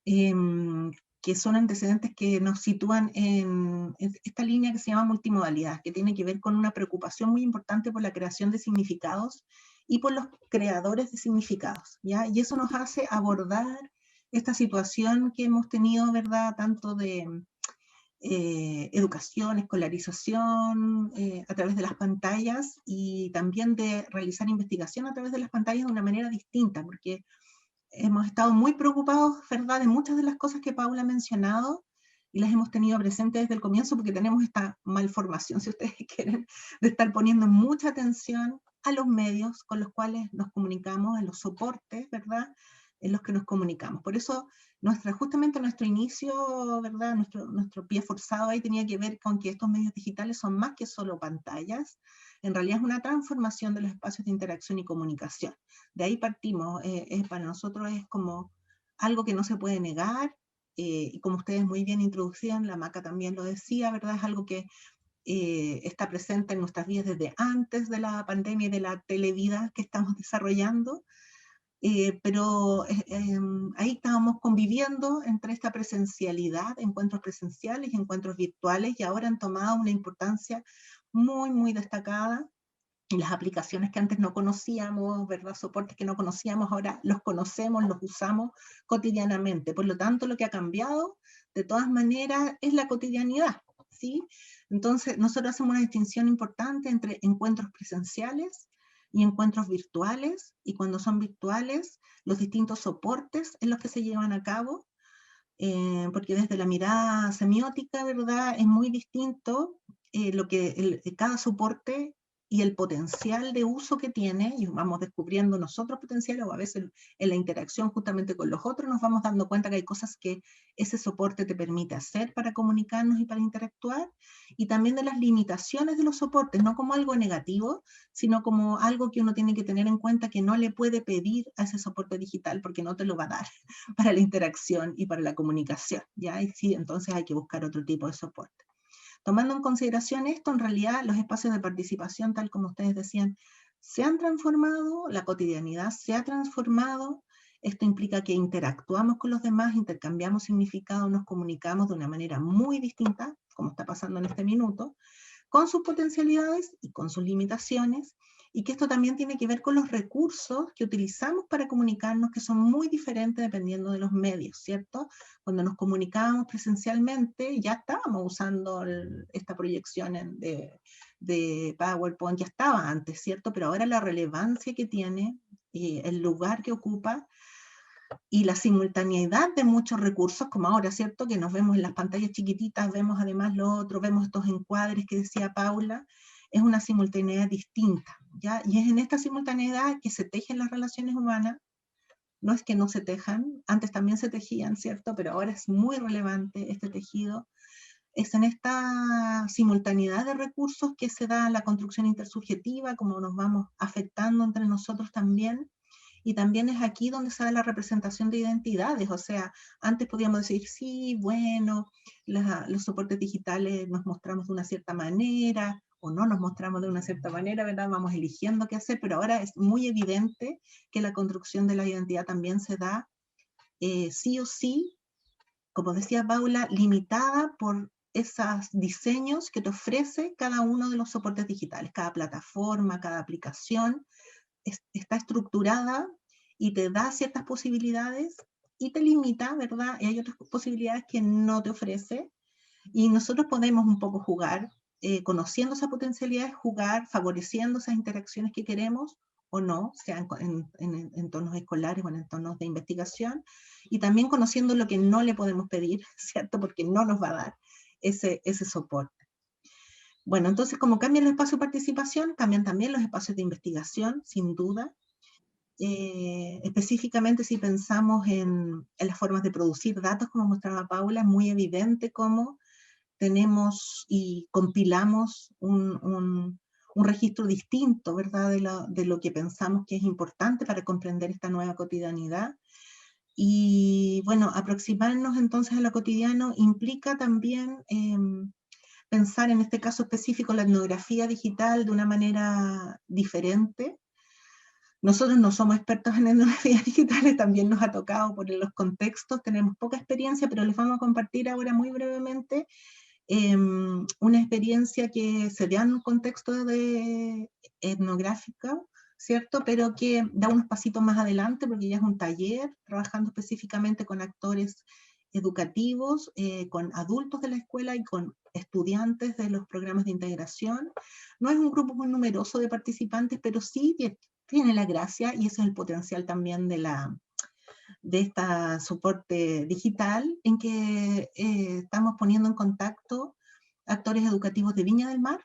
que son antecedentes que nos sitúan en esta línea que se llama multimodalidad, que tiene que ver con una preocupación muy importante por la creación de significados y por los creadores de significados, ¿ya? Y eso nos hace abordar esta situación que hemos tenido, ¿verdad?, tanto de educación, escolarización a través de las pantallas, y también de realizar investigación a través de las pantallas de una manera distinta, porque hemos estado muy preocupados, ¿verdad?, de muchas de las cosas que Paula ha mencionado, y las hemos tenido presentes desde el comienzo, porque tenemos esta malformación, si ustedes quieren, de estar poniendo mucha atención a los medios con los cuales nos comunicamos, a los soportes, ¿verdad?, en los que nos comunicamos. Por eso, justamente nuestro inicio, ¿verdad?, nuestro pie forzado ahí tenía que ver con que estos medios digitales son más que solo pantallas. En realidad es una transformación de los espacios de interacción y comunicación. De ahí partimos. Para nosotros es como algo que no se puede negar, y como ustedes muy bien introducían, la Maca también lo decía, ¿verdad?, es algo que está presente en nuestras vidas desde antes de la pandemia y de la televida que estamos desarrollando, pero ahí estábamos conviviendo entre esta presencialidad, encuentros presenciales y encuentros virtuales, y ahora han tomado una importancia muy, muy destacada. Y las aplicaciones que antes no conocíamos, ¿verdad?, soportes que no conocíamos, ahora los conocemos, los usamos cotidianamente. Por lo tanto, lo que ha cambiado, de todas maneras, es la cotidianidad, ¿sí? Entonces, nosotros hacemos una distinción importante entre encuentros presenciales y encuentros virtuales, y cuando son virtuales, los distintos soportes en los que se llevan a cabo, porque desde la mirada semiótica, ¿verdad?, es muy distinto lo que cada soporte y el potencial de uso que tiene, y vamos descubriendo nosotros potenciales, o a veces en la interacción justamente con los otros nos vamos dando cuenta que hay cosas que ese soporte te permite hacer para comunicarnos y para interactuar, y también de las limitaciones de los soportes, no como algo negativo, sino como algo que uno tiene que tener en cuenta, que no le puede pedir a ese soporte digital porque no te lo va a dar para la interacción y para la comunicación, ¿ya? Y sí, entonces hay que buscar otro tipo de soporte. Tomando en consideración esto, en realidad los espacios de participación, tal como ustedes decían, se han transformado, la cotidianidad se ha transformado. Esto implica que interactuamos con los demás, intercambiamos significados, nos comunicamos de una manera muy distinta, como está pasando en este minuto, con sus potencialidades y con sus limitaciones, y que esto también tiene que ver con los recursos que utilizamos para comunicarnos, que son muy diferentes dependiendo de los medios, ¿cierto? Cuando nos comunicábamos presencialmente, ya estábamos usando esta proyección de PowerPoint, ya estaba antes, ¿cierto? Pero ahora la relevancia que tiene, el lugar que ocupa, y la simultaneidad de muchos recursos, como ahora, ¿cierto?, que nos vemos en las pantallas chiquititas, vemos además lo otro, vemos estos encuadres que decía Paula, es una simultaneidad distinta, ¿ya? Y es en esta simultaneidad que se tejen las relaciones humanas. No es que no se tejan, antes también se tejían, ¿cierto?, pero ahora es muy relevante este tejido. Es en esta simultaneidad de recursos que se da la construcción intersubjetiva, como nos vamos afectando entre nosotros también. Y también es aquí donde se da la representación de identidades. O sea, antes podíamos decir, sí, bueno, los soportes digitales nos mostramos de una cierta manera, o no nos mostramos de una cierta manera, ¿verdad? Vamos eligiendo qué hacer, pero ahora es muy evidente que la construcción de la identidad también se da sí o sí, como decía Paula, limitada por esos diseños que te ofrece cada uno de los soportes digitales. Cada plataforma, cada aplicación está estructurada y te da ciertas posibilidades y te limita, ¿verdad? Y hay otras posibilidades que no te ofrece, y nosotros podemos un poco jugar, conociendo esas potencialidades, jugar, favoreciendo esas interacciones que queremos o no, sean en entornos escolares o en entornos de investigación, y también conociendo lo que no le podemos pedir, ¿cierto? Porque no nos va a dar ese soporte. Bueno, entonces como cambian los espacios de participación, cambian también los espacios de investigación, sin duda. Específicamente si pensamos en las formas de producir datos, como mostraba Paula, es muy evidente cómo tenemos y compilamos un registro distinto, ¿verdad?, de lo que pensamos que es importante para comprender esta nueva cotidianidad. Y bueno, aproximarnos entonces a lo cotidiano implica también pensar en este caso específico la etnografía digital de una manera diferente. Nosotros no somos expertos en etnografías digitales, también nos ha tocado por los contextos, tenemos poca experiencia, pero les vamos a compartir ahora muy brevemente una experiencia que se da en un contexto de etnográfico, ¿cierto? Pero que da unos pasitos más adelante, porque ya es un taller, trabajando específicamente con actores educativos, con adultos de la escuela y con estudiantes de los programas de integración. No es un grupo muy numeroso de participantes, pero sí tiene la gracia, y ese es el potencial también de este soporte digital, en que estamos poniendo en contacto actores educativos de Viña del Mar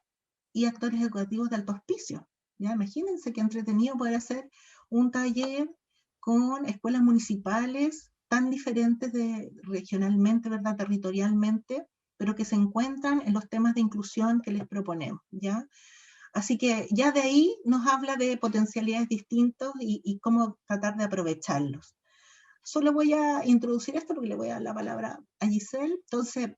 y actores educativos de Alto Hospicio. ¿Ya? Imagínense qué entretenido poder hacer un taller con escuelas municipales tan diferentes regionalmente, ¿verdad?, territorialmente, pero que se encuentran en los temas de inclusión que les proponemos, ¿ya? Así que ya de ahí nos habla de potencialidades distintas y cómo tratar de aprovecharlos. Solo voy a introducir esto porque le voy a dar la palabra a Giselle. Entonces,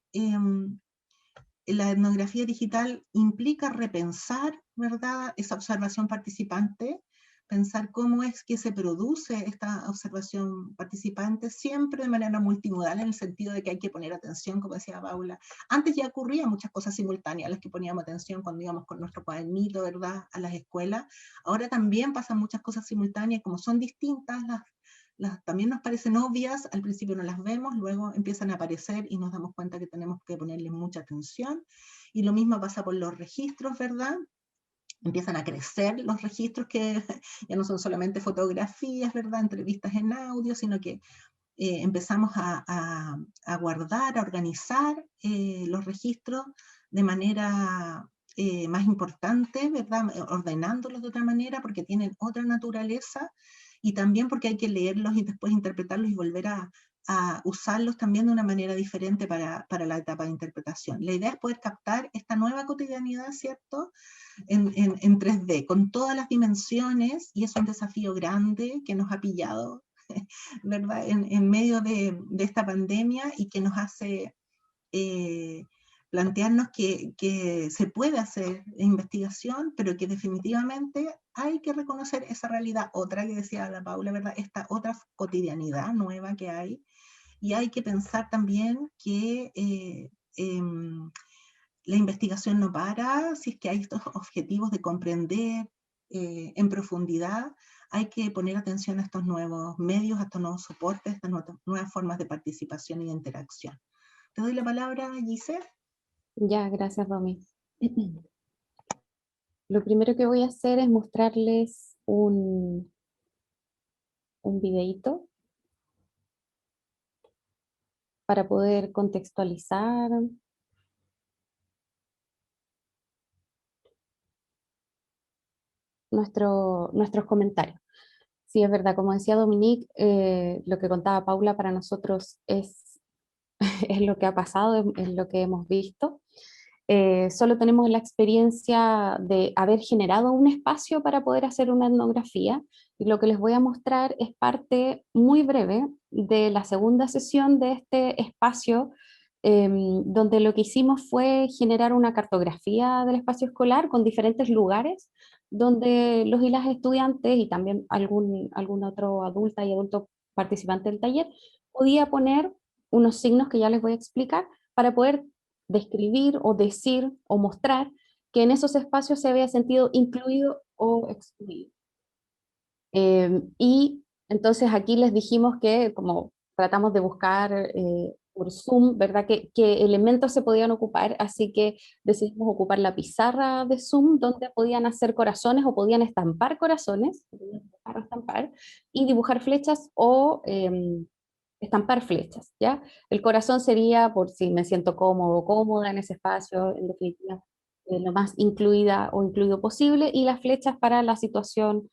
la etnografía digital implica repensar, ¿verdad?, esa observación participante, pensar cómo es que se produce esta observación participante, siempre de manera multimodal, en el sentido de que hay que poner atención, como decía Paula. Antes ya ocurrían muchas cosas simultáneas a las que poníamos atención cuando íbamos con nuestro cuadernito, ¿verdad?, a las escuelas. Ahora también pasan muchas cosas simultáneas, como son distintas también nos parecen obvias, al principio no las vemos, luego empiezan a aparecer y nos damos cuenta que tenemos que ponerle mucha atención. Y lo mismo pasa por los registros, ¿verdad? Empiezan a crecer los registros, que ya no son solamente fotografías, ¿verdad?, entrevistas en audio, sino que empezamos a guardar, a organizar los registros de manera más importante, ¿verdad?, ordenándolos de otra manera, porque tienen otra naturaleza, y también porque hay que leerlos y después interpretarlos y volver a usarlos también de una manera diferente para la etapa de interpretación. La idea es poder captar esta nueva cotidianidad, ¿cierto?, en 3D, con todas las dimensiones, y es un desafío grande que nos ha pillado, ¿verdad?, en medio de esta pandemia, y que nos hace plantearnos que se puede hacer investigación, pero que definitivamente hay que reconocer esa realidad, otra que decía la Paula, ¿verdad?, esta otra cotidianidad nueva que hay, y hay que pensar también que la investigación no para, si es que hay estos objetivos de comprender en profundidad, hay que poner atención a estos nuevos medios, a estos nuevos soportes, a estas nuevas formas de participación y de interacción. Te doy la palabra, Giselle. Ya, gracias, Romy. Lo primero que voy a hacer es mostrarles un videíto para poder contextualizar nuestros comentarios. Sí, es verdad, como decía Dominique, lo que contaba Paula para nosotros es, es lo que ha pasado, es lo que hemos visto. Solo tenemos la experiencia de haber generado un espacio para poder hacer una etnografía, y lo que les voy a mostrar es parte muy breve de la segunda sesión de este espacio, donde lo que hicimos fue generar una cartografía del espacio escolar con diferentes lugares donde los y las estudiantes, y también algún otro adulta y adulto participante del taller, podía poner unos signos que ya les voy a explicar para poder describir o decir o mostrar que en esos espacios se había sentido incluido o excluido. Y Entonces aquí les dijimos que, como tratamos de buscar por Zoom, ¿verdad? ¿Qué elementos se podían ocupar? Así que decidimos ocupar la pizarra de Zoom, donde podían hacer corazones o podían estampar corazones, podían dibujar o estampar, y dibujar flechas o estampar flechas, ¿ya? El corazón sería por si me siento cómodo o cómoda en ese espacio, en definitiva, lo más incluida o incluido posible, y las flechas para la situación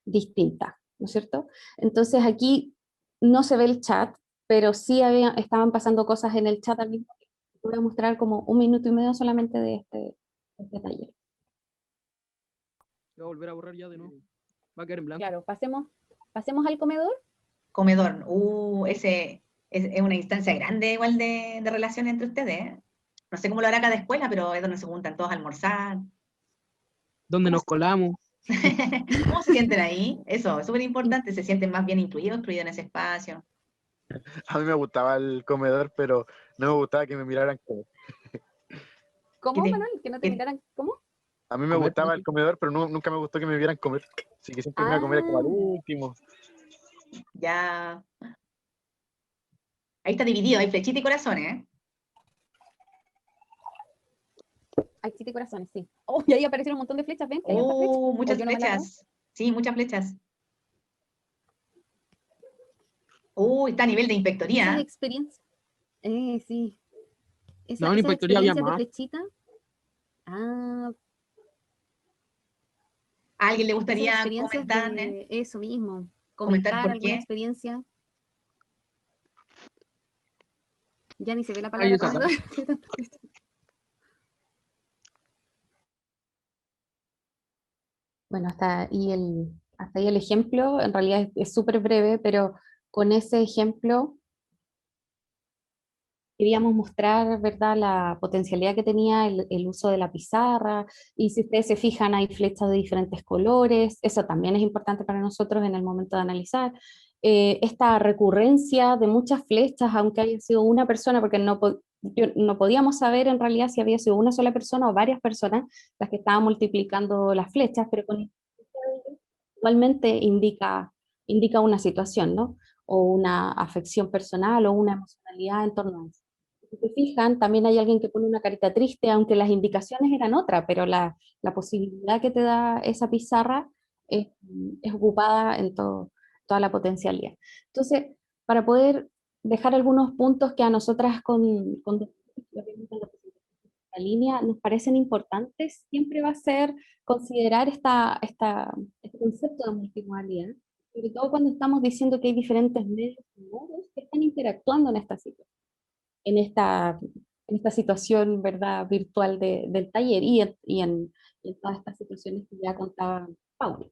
distinta, ¿no es cierto? Entonces aquí no se ve el chat, pero sí estaban pasando cosas en el chat al mismo tiempo. Voy a mostrar como 1 minuto y medio solamente de este taller. Voy a volver a borrar ya de nuevo. Va a quedar en blanco. Claro, pasemos al comedor. Comedor, ese es una instancia grande igual de relación entre ustedes, ¿eh? No sé cómo lo hará cada escuela, pero es donde se juntan todos a almorzar. ¿Dónde nos colamos? ¿Cómo se sienten ahí? Eso, es súper importante, se sienten más bien incluidos en ese espacio. A mí me gustaba el comedor, pero no me gustaba que me miraran como. ¿Cómo, ¿Qué te- Manuel? Que no te qué- miraran. ¿Cómo? A mí me Comer. gustaba el comedor, pero nunca me gustó que me vieran comer. Así que siempre me iba a comer como al último. Ya. Ahí está dividido, hay flechita y corazones, ¿eh? Hay 7 corazones, sí. Oh, y ahí aparecieron un montón de flechas, ¿ven? Que hay hartas flechas. ¿O Muchas yo no me las veo? flechas. Sí, muchas flechas. Está a nivel de inspectoría. Esas ¿Eh? experiencias. Sí. No, en Esas inspectoría había experiencias de más. flechita. Ah, ¿A alguien le esas gustaría experiencias comentar, de eso mismo. comentar Comentar por alguna qué? experiencia. Ya ni se ve la Ahí palabra está. comedor. Bueno, hasta ahí el ejemplo, en realidad es súper breve, pero con ese ejemplo queríamos mostrar, ¿verdad?, la potencialidad que tenía el uso de la pizarra, y si ustedes se fijan hay flechas de diferentes colores, eso también es importante para nosotros en el momento de analizar. Esta recurrencia de muchas flechas, aunque haya sido una persona, porque no podíamos saber en realidad si había sido una sola persona o varias personas las que estaban multiplicando las flechas, pero igualmente indica una situación, ¿no? O una afección personal o una emocionalidad en torno a eso. Si se fijan, también hay alguien que pone una carita triste, aunque las indicaciones eran otras, pero la posibilidad que te da esa pizarra es ocupada en toda la potencialidad. Entonces, para poder dejar algunos puntos que a nosotras con la línea nos parecen importantes, siempre va a ser considerar este concepto de multimodalidad, sobre todo cuando estamos diciendo que hay diferentes medios y modos que están interactuando en esta, en esta situación, ¿verdad?, virtual del taller y en todas estas situaciones que ya contaba Paula.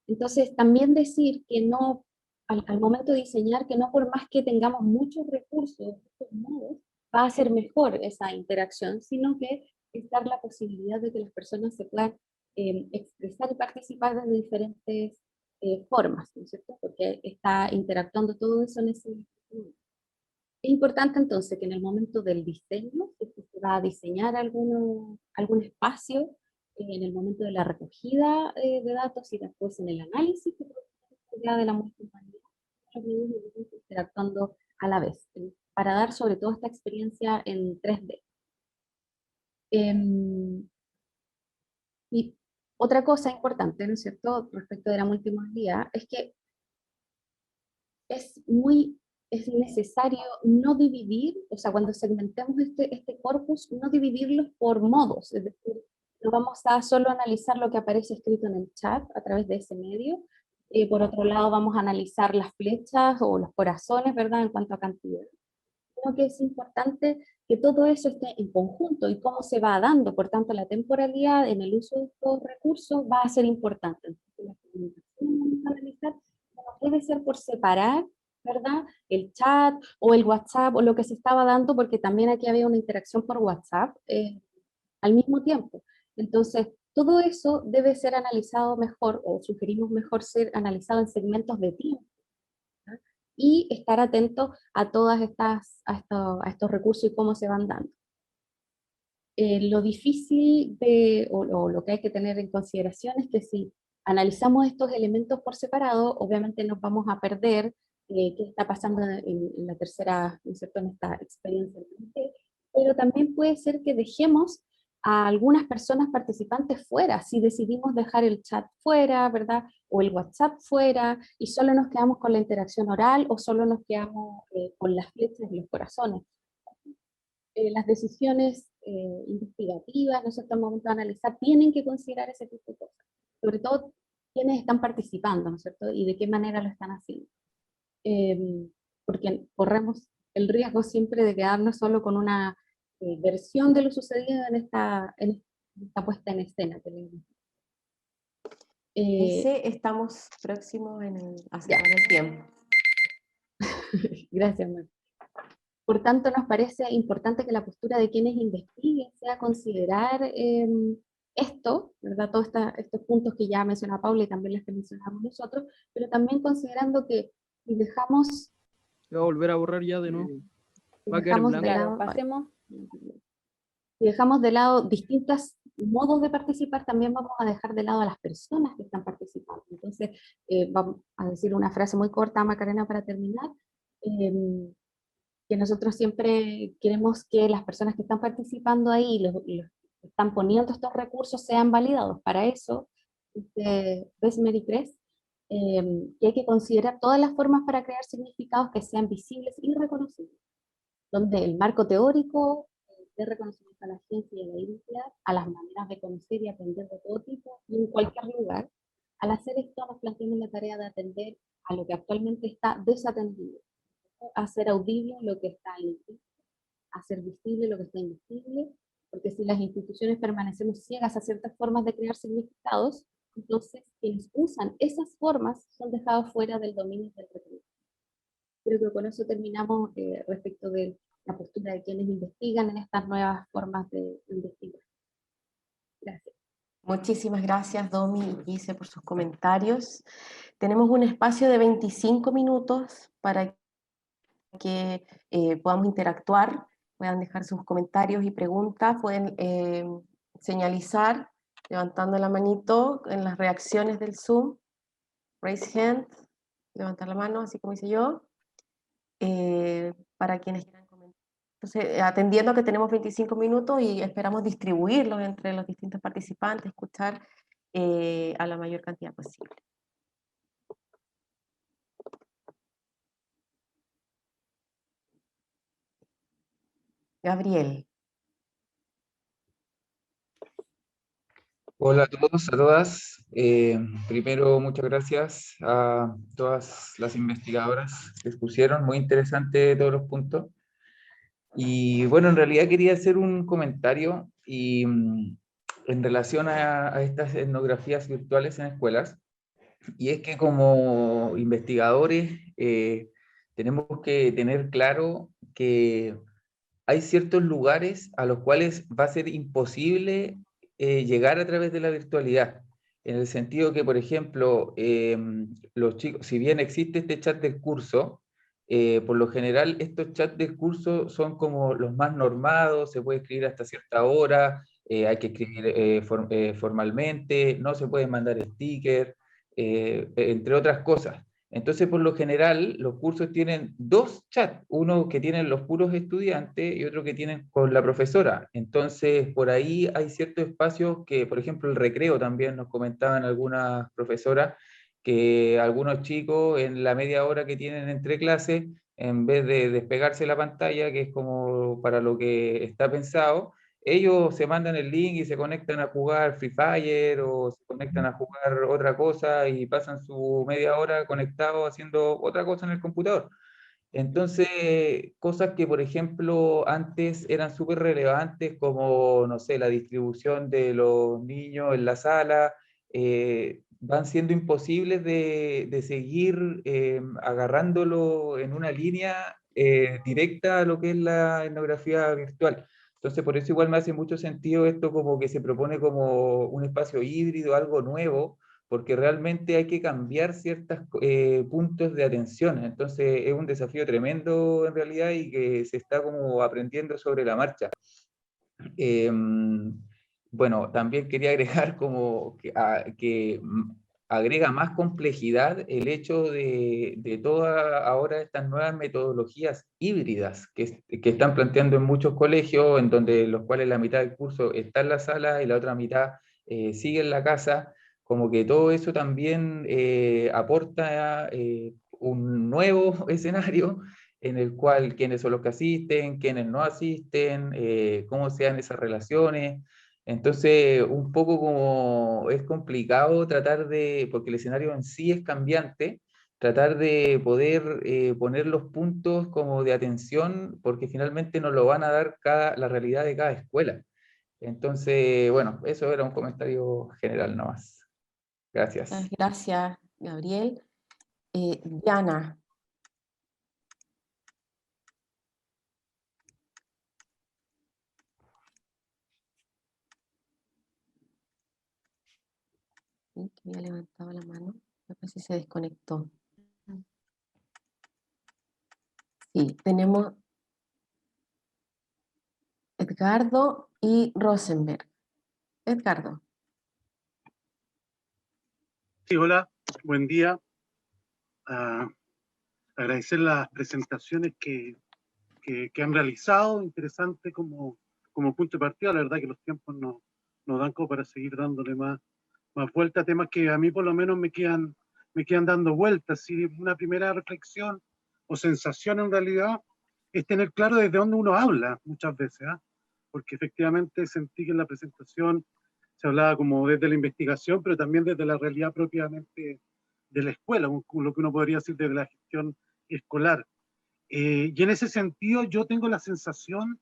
Entonces, también decir que no, al momento de diseñar, que no por más que tengamos muchos recursos, muchos modos, va a ser mejor esa interacción, sino que es dar la posibilidad de que las personas se puedan expresar y participar de diferentes formas, ¿no es cierto? Porque está interactuando todo eso en ese momento. Es importante entonces que en el momento del diseño, si se va a diseñar algún espacio, en el momento de la recogida de datos y después en el análisis de la multimodalidad, los medios interactuando a la vez, para dar sobre todo esta experiencia en 3D. Y otra cosa importante, ¿no es cierto?, respecto de la multimodalidad, es que es necesario no dividir, o sea, cuando segmentemos este corpus, no dividirlos por modos, es decir, no vamos a solo analizar lo que aparece escrito en el chat a través de ese medio, por otro lado vamos a analizar las flechas o los corazones, ¿verdad?, en cuanto a cantidad. Creo que es importante que todo eso esté en conjunto y cómo se va dando, por tanto la temporalidad en el uso de estos recursos va a ser importante. Entonces, la comunicación vamos a analizar no puede ser por separar, ¿verdad?, el chat o el WhatsApp o lo que se estaba dando, porque también aquí había una interacción por WhatsApp al mismo tiempo. Entonces, todo eso debe ser analizado mejor, o sugerimos mejor ser analizado en segmentos de tiempo, ¿verdad?, y estar atento a a estos recursos y cómo se van dando. Lo difícil o lo que hay que tener en consideración es que si analizamos estos elementos por separado, obviamente nos vamos a perder qué está pasando en la tercera, ¿no es cierto?, en esta experiencia, pero también puede ser que dejemos a algunas personas participantes fuera, si decidimos dejar el chat fuera, ¿verdad?, o el WhatsApp fuera, y solo nos quedamos con la interacción oral, o solo nos quedamos con las flechas y los corazones. Las decisiones investigativas, nosotros al momento de analizar, tienen que considerar ese tipo de cosas, sobre todo quiénes están participando, ¿no es cierto?, y de qué manera lo están haciendo. Porque corremos el riesgo siempre de quedarnos solo con una versión de lo sucedido en esta puesta en escena. Dice, estamos próximos a cerrar el tiempo. Gracias, Mar. Por tanto, nos parece importante que la postura de quienes investiguen sea considerar esto, ¿verdad? Todos estos puntos que ya mencionaba Paula y también los que mencionamos nosotros, pero también considerando que si dejamos... Se va a volver a borrar ya de nuevo. Si Va a quedar en dejamos blanco. de Claro, lado, pasemos. si dejamos de lado distintos modos de participar, también vamos a dejar de lado a las personas que están participando. Entonces, vamos a decir una frase muy corta, Macarena, para terminar, que nosotros siempre queremos que las personas que están participando ahí, los que están poniendo estos recursos, sean validados. Para eso, Besmer Press, que hay que considerar todas las formas para crear significados que sean visibles y reconocibles, donde el marco teórico de reconocimiento a la ciencia y a la identidad, a las maneras de conocer y aprender de todo tipo, y en cualquier lugar. Al hacer esto nos planteamos la tarea de atender a lo que actualmente está desatendido, hacer audible lo que está invisible, hacer visible lo que está invisible, porque si las instituciones permanecemos ciegas a ciertas formas de crear significados, entonces quienes usan esas formas son dejados fuera del dominio del reconocimiento. Creo que con eso terminamos respecto de la postura de quienes investigan en estas nuevas formas de investigar. Gracias. Muchísimas gracias, Domi y Gise, por sus comentarios. Tenemos un espacio de 25 minutos para que podamos interactuar, puedan dejar sus comentarios y preguntas, pueden señalizar levantando la manito en las reacciones del Zoom, raise hand, levantar la mano, así como hice yo, para quienes quieran comentar. Entonces, atendiendo a que tenemos 25 minutos y esperamos distribuirlos entre los distintos participantes, escuchar a la mayor cantidad posible. Gabriel. Hola a todos, a todas. Primero, muchas gracias a todas las investigadoras que expusieron, muy interesante todos los puntos. Y bueno, en realidad quería hacer un comentario en relación a estas etnografías virtuales en escuelas, y es que como investigadores tenemos que tener claro que hay ciertos lugares a los cuales va a ser imposible llegar a través de la virtualidad, en el sentido que, por ejemplo, los chicos, si bien existe este chat del curso, por lo general estos chats del curso son como los más normados, se puede escribir hasta cierta hora, hay que escribir formalmente, no se pueden mandar stickers, entre otras cosas. Entonces, por lo general, los cursos tienen dos chats, uno que tienen los puros estudiantes y otro que tienen con la profesora. Entonces, por ahí hay ciertos espacios que, por ejemplo, el recreo también nos comentaban algunas profesoras, que algunos chicos en la media hora que tienen entre clases, en vez de despegarse la pantalla, que es como para lo que está pensado, ellos se mandan el link y se conectan a jugar Free Fire o se conectan a jugar otra cosa y pasan su media hora conectados haciendo otra cosa en el computador. Entonces, cosas que, por ejemplo, antes eran súper relevantes, como, no sé, la distribución de los niños en la sala, van siendo imposibles de seguir agarrándolo en una línea directa a lo que es la etnografía virtual. Entonces, por eso igual me hace mucho sentido esto, como que se propone como un espacio híbrido, algo nuevo, porque realmente hay que cambiar ciertos puntos de atención. Entonces es un desafío tremendo en realidad y que se está como aprendiendo sobre la marcha. Bueno, también quería agregar como que agrega más complejidad el hecho de todas ahora estas nuevas metodologías híbridas que están planteando en muchos colegios, en donde los cuales la mitad del curso está en la sala y la otra mitad sigue en la casa, como que todo eso también aporta un nuevo escenario en el cual quiénes son los que asisten, quiénes no asisten, cómo se dan esas relaciones. Entonces, un poco como es complicado tratar de, porque el escenario en sí es cambiante, tratar de poder poner los puntos como de atención, porque finalmente nos lo van a dar la realidad de cada escuela. Entonces, bueno, eso era un comentario general nomás. Gracias. Gracias, Gabriel. Diana. Sí, que había levantado la mano. No sé si se desconectó. Sí, tenemos Edgardo y Rosenberg. Edgardo. Sí, hola, buen día. Agradecer las presentaciones que han realizado, interesante como punto de partida. La verdad que los tiempos nos dan como para seguir dándole más vuelta a temas que a mí por lo menos me quedan dando vueltas. ¿Sí? Una primera reflexión o sensación en realidad es tener claro desde dónde uno habla muchas veces, ¿eh? Porque efectivamente sentí que en la presentación se hablaba como desde la investigación, pero también desde la realidad propiamente de la escuela, lo que uno podría decir desde la gestión escolar. Y en ese sentido yo tengo la sensación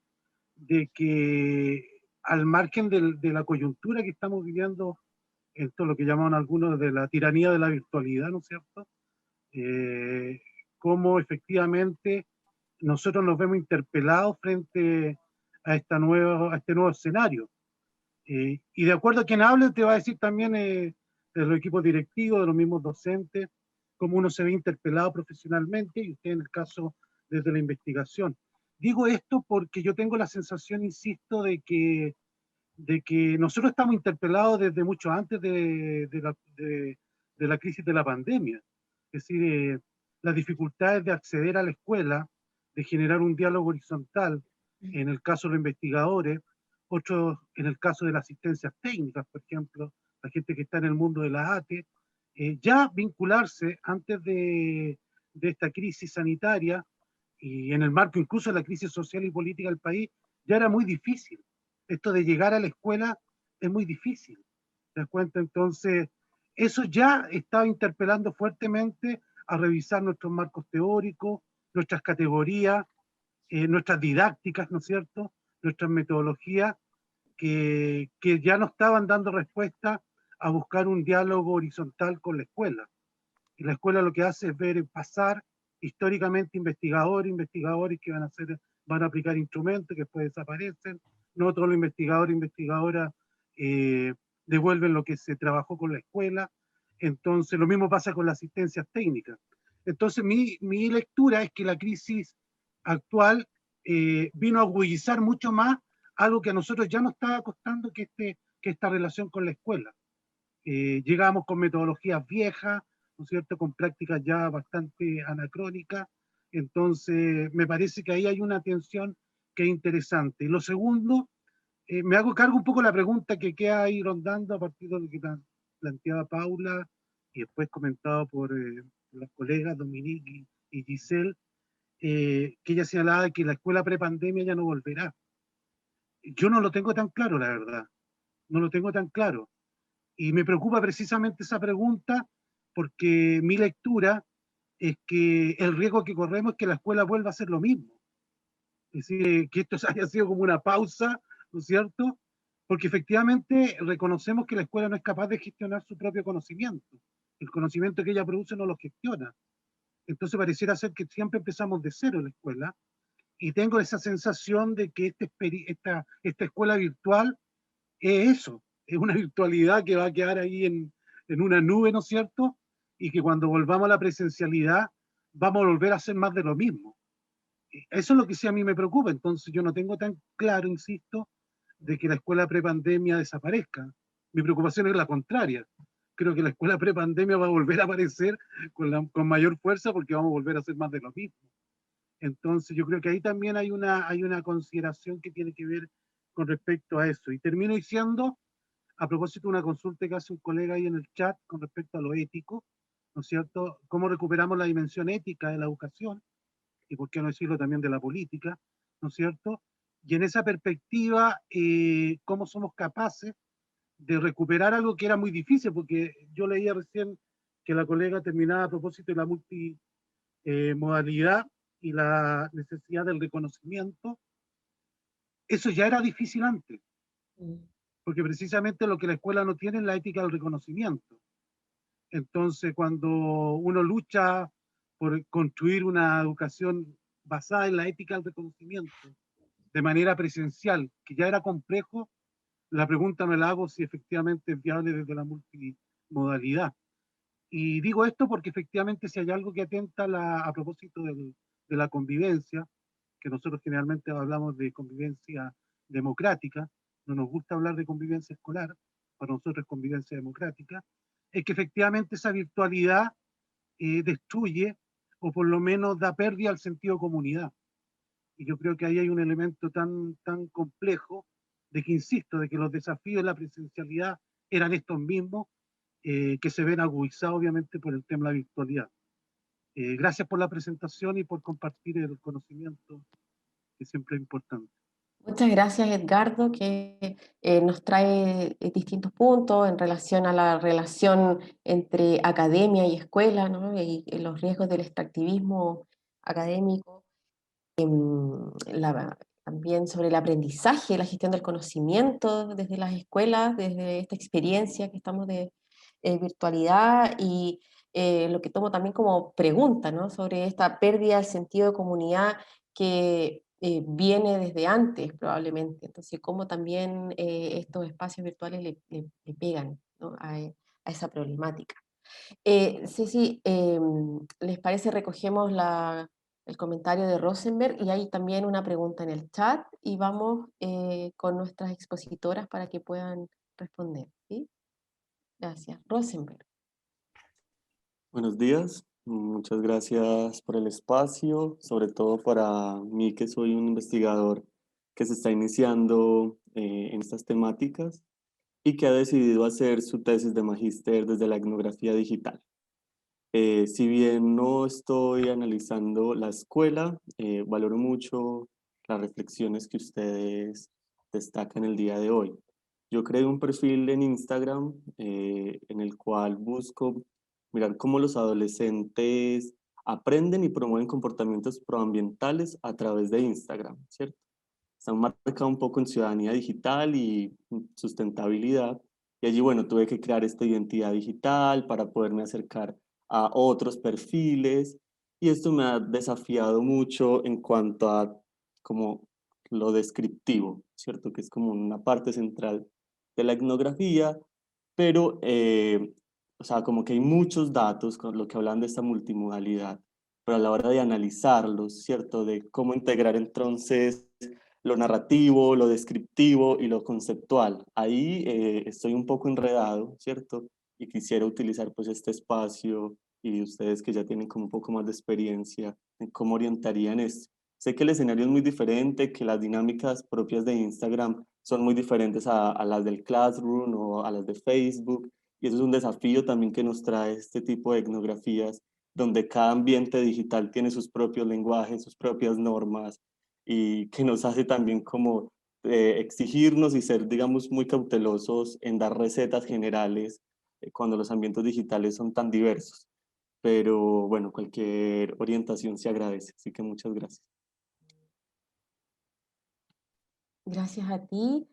de que al margen de la coyuntura que estamos viviendo, esto lo que llaman algunos de la tiranía de la virtualidad, ¿no es cierto? Cómo efectivamente nosotros nos vemos interpelados frente a este nuevo escenario. Y de acuerdo a quien hable, te va a decir también de los equipos directivos, de los mismos docentes, cómo uno se ve interpelado profesionalmente, y usted en el caso desde la investigación. Digo esto porque yo tengo la sensación, insisto, de que nosotros estamos interpelados desde mucho antes de la crisis de la pandemia. Es decir, las dificultades de acceder a la escuela, de generar un diálogo horizontal, en el caso de los investigadores, otros en el caso de las asistencias técnicas, por ejemplo, la gente que está en el mundo de la ATE, ya vincularse antes de esta crisis sanitaria y en el marco incluso de la crisis social y política del país, ya era muy difícil. Esto de llegar a la escuela es muy difícil. ¿Te das cuenta? Entonces, eso ya estaba interpelando fuertemente a revisar nuestros marcos teóricos, nuestras categorías, nuestras didácticas, ¿no es cierto? Nuestras metodologías, que ya no estaban dando respuesta a buscar un diálogo horizontal con la escuela. Y la escuela lo que hace es ver pasar históricamente investigadores que van a aplicar instrumentos que después desaparecen. No todos los investigadores e investigadoras devuelven lo que se trabajó con la escuela. Entonces, lo mismo pasa con las asistencias técnicas. Entonces, mi lectura es que la crisis actual vino a agudizar mucho más algo que a nosotros ya nos estaba costando, que esta relación con la escuela. Llegamos con metodologías viejas, ¿no es cierto?, con prácticas ya bastante anacrónicas. Entonces, me parece que ahí hay una tensión que es interesante. Y lo segundo, me hago cargo un poco de la pregunta que queda ahí rondando a partir de lo que planteaba Paula y después comentado por las colegas Dominique y Giselle, que ella señalaba que la escuela prepandemia ya no volverá. Yo no lo tengo tan claro, la verdad. No lo tengo tan claro. Y me preocupa precisamente esa pregunta porque mi lectura es que el riesgo que corremos es que la escuela vuelva a hacer lo mismo. Es decir, que esto haya sido como una pausa, ¿no es cierto? Porque efectivamente reconocemos que la escuela no es capaz de gestionar su propio conocimiento. El conocimiento que ella produce no lo gestiona. Entonces pareciera ser que siempre empezamos de cero en la escuela y tengo esa sensación de que esta escuela virtual es eso, es una virtualidad que va a quedar ahí en una nube, ¿no es cierto? Y que cuando volvamos a la presencialidad vamos a volver a hacer más de lo mismo. Eso es lo que sí a mí me preocupa, entonces yo no tengo tan claro, insisto, de que la escuela prepandemia desaparezca. Mi preocupación es la contraria, creo que la escuela prepandemia va a volver a aparecer con mayor fuerza porque vamos a volver a hacer más de lo mismo. Entonces yo creo que ahí también hay una consideración que tiene que ver con respecto a eso. Y termino diciendo, a propósito de una consulta que hace un colega ahí en el chat con respecto a lo ético, ¿no es cierto? ¿Cómo recuperamos la dimensión ética de la educación? Y por qué no decirlo también de la política, ¿no es cierto? Y en esa perspectiva, ¿cómo somos capaces de recuperar algo que era muy difícil? Porque yo leía recién que la colega terminaba a propósito de la multimodalidad y la necesidad del reconocimiento. Eso ya era difícil antes, porque precisamente lo que la escuela no tiene es la ética del reconocimiento. Entonces, cuando uno lucha por construir una educación basada en la ética del reconocimiento de manera presencial, que ya era complejo, la pregunta me la hago si efectivamente es viable desde la multimodalidad. Y digo esto porque efectivamente si hay algo que atenta a propósito de la convivencia, que nosotros generalmente hablamos de convivencia democrática, no nos gusta hablar de convivencia escolar, para nosotros es convivencia democrática, es que efectivamente esa virtualidad destruye o por lo menos da pérdida al sentido de comunidad. Y yo creo que ahí hay un elemento tan complejo de que, insisto, de que los desafíos de la presencialidad eran estos mismos, que se ven agudizados obviamente por el tema de la virtualidad. Gracias por la presentación y por compartir el conocimiento, que siempre es importante. Muchas gracias, Edgardo, que nos trae distintos puntos en relación a la relación entre academia y escuela, ¿no? Y los riesgos del extractivismo académico, también sobre el aprendizaje, la gestión del conocimiento desde las escuelas, desde esta experiencia que estamos de virtualidad y lo que tomo también como pregunta, ¿no? Sobre esta pérdida del sentido de comunidad que viene desde antes probablemente. Entonces, cómo también estos espacios virtuales le pegan, ¿no? A esa problemática. Ceci, ¿les parece recogemos el comentario de Rosenberg y hay también una pregunta en el chat y vamos con nuestras expositoras para que puedan responder? ¿Sí? Gracias. Rosenberg. Buenos días, muchas gracias por el espacio, sobre todo para mí que soy un investigador que se está iniciando en estas temáticas y que ha decidido hacer su tesis de magíster desde la etnografía digital. Si bien no estoy analizando la escuela, valoro mucho las reflexiones que ustedes destacan el día de hoy. Yo creé un perfil en Instagram en el cual busco mirar cómo los adolescentes aprenden y promueven comportamientos proambientales a través de Instagram, ¿cierto? Están marcados un poco en ciudadanía digital y sustentabilidad. Y allí, bueno, tuve que crear esta identidad digital para poderme acercar a otros perfiles. Y esto me ha desafiado mucho en cuanto a como lo descriptivo, ¿cierto? Que es como una parte central de la etnografía, pero, o sea, como que hay muchos datos con lo que hablan de esta multimodalidad, pero a la hora de analizarlos, ¿cierto? De cómo integrar entonces lo narrativo, lo descriptivo y lo conceptual. Ahí estoy un poco enredado, ¿cierto? Y quisiera utilizar pues este espacio y ustedes que ya tienen como un poco más de experiencia en cómo orientarían esto. Sé que el escenario es muy diferente, que las dinámicas propias de Instagram son muy diferentes a las del Classroom o a las de Facebook, y eso es un desafío también que nos trae este tipo de etnografías, donde cada ambiente digital tiene sus propios lenguajes, sus propias normas, y que nos hace también como exigirnos y ser, digamos, muy cautelosos en dar recetas generales cuando los ambientes digitales son tan diversos. Pero bueno, cualquier orientación se agradece, así que muchas gracias. Gracias a ti.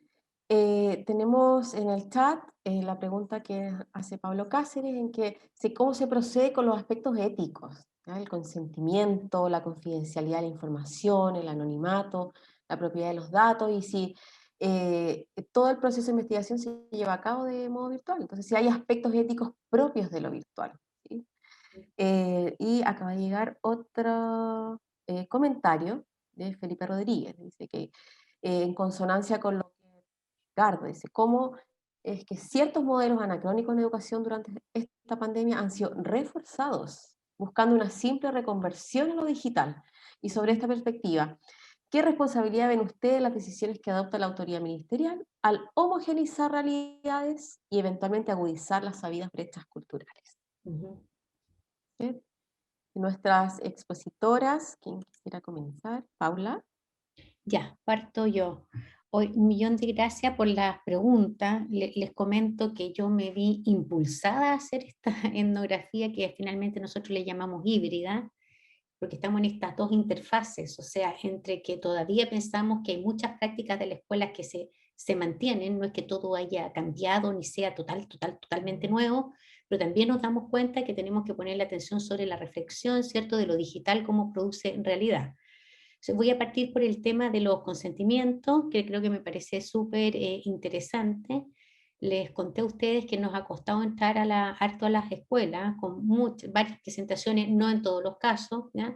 Tenemos en el chat la pregunta que hace Pablo Cáceres, en que cómo se procede con los aspectos éticos, ¿ya? El consentimiento, la confidencialidad de la información, el anonimato, la propiedad de los datos, y si todo el proceso de investigación se lleva a cabo de modo virtual. Entonces, si hay aspectos éticos propios de lo virtual, ¿sí? Y acaba de llegar otro comentario de Felipe Rodríguez, dice que en consonancia con lo que Ricardo dice, cómo es que ciertos modelos anacrónicos de educación durante esta pandemia han sido reforzados, buscando una simple reconversión a lo digital. Y sobre esta perspectiva, ¿qué responsabilidad ven ustedes las decisiones que adopta la autoridad ministerial al homogeneizar realidades y eventualmente agudizar las sabidas brechas culturales? ¿Sí? Nuestras expositoras, ¿quién quisiera comenzar? Paula. Ya, parto yo. Hoy, 1.000.000 de gracias por la pregunta. Les comento que yo me vi impulsada a hacer esta etnografía que finalmente nosotros le llamamos híbrida, porque estamos en estas dos interfaces, o sea, entre que todavía pensamos que hay muchas prácticas de la escuela que se mantienen, no es que todo haya cambiado ni sea totalmente nuevo, pero también nos damos cuenta que tenemos que poner la atención sobre la reflexión, ¿cierto?, de lo digital, cómo produce en realidad. Voy a partir por el tema de los consentimientos, que creo que me parece súper interesante. Les conté a ustedes que nos ha costado entrar harto a las escuelas, con varias presentaciones, no en todos los casos, ¿ya?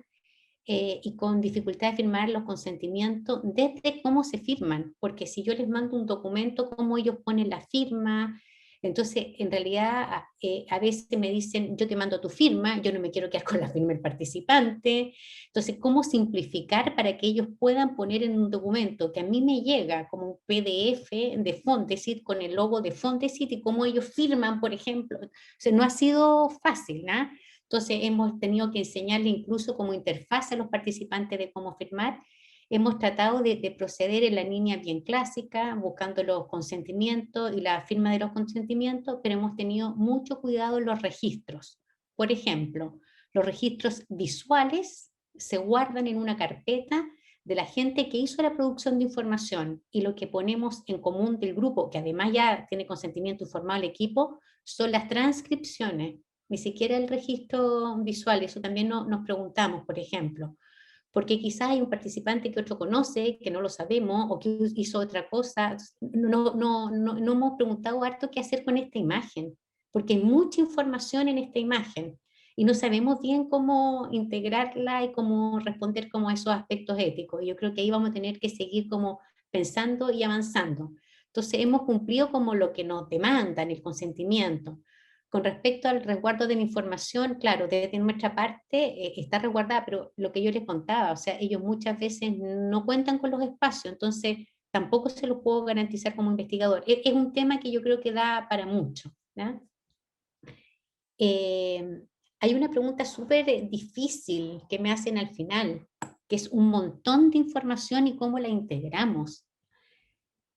Y con dificultad de firmar los consentimientos desde cómo se firman, porque si yo les mando un documento, cómo ellos ponen la firma. Entonces, en realidad, a veces me dicen, yo te mando tu firma, yo no me quiero quedar con la firma del participante. Entonces, ¿cómo simplificar para que ellos puedan poner en un documento que a mí me llega como un PDF de Fondesit, con el logo de Fondesit, y cómo ellos firman, por ejemplo? O sea, no ha sido fácil, ¿no? Entonces, hemos tenido que enseñarle incluso como interfaz a los participantes de cómo firmar. Hemos tratado de proceder en la línea bien clásica, buscando los consentimientos y la firma de los consentimientos, pero hemos tenido mucho cuidado en los registros. Por ejemplo, los registros visuales se guardan en una carpeta de la gente que hizo la producción de información, y lo que ponemos en común del grupo, que además ya tiene consentimiento informado el equipo, son las transcripciones, ni siquiera el registro visual. Eso también nos preguntamos, por ejemplo, porque quizás hay un participante que otro conoce, que no lo sabemos, o que hizo otra cosa. No hemos preguntado harto qué hacer con esta imagen, porque hay mucha información en esta imagen, y no sabemos bien cómo integrarla y cómo responder como a esos aspectos éticos. Y yo creo que ahí vamos a tener que seguir como pensando y avanzando. Entonces hemos cumplido como lo que nos demandan, el consentimiento. Con respecto al resguardo de la información, claro, desde nuestra parte está resguardada, pero lo que yo les contaba, o sea, ellos muchas veces no cuentan con los espacios, entonces tampoco se los puedo garantizar como investigador. Es un tema que yo creo que da para mucho, ¿ya? Hay una pregunta súper difícil que me hacen al final, que es un montón de información y cómo la integramos.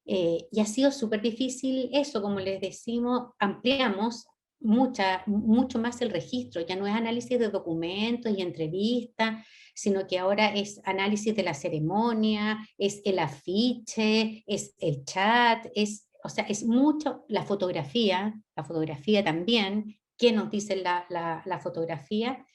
Y ha sido súper difícil eso, como les decimos, ampliamos mucho más el registro, ya no es análisis de documentos y entrevistas, sino que ahora es análisis de la ceremonia, es el afiche, es el chat, o sea, es mucho la fotografía también, qué nos dice la fotografía.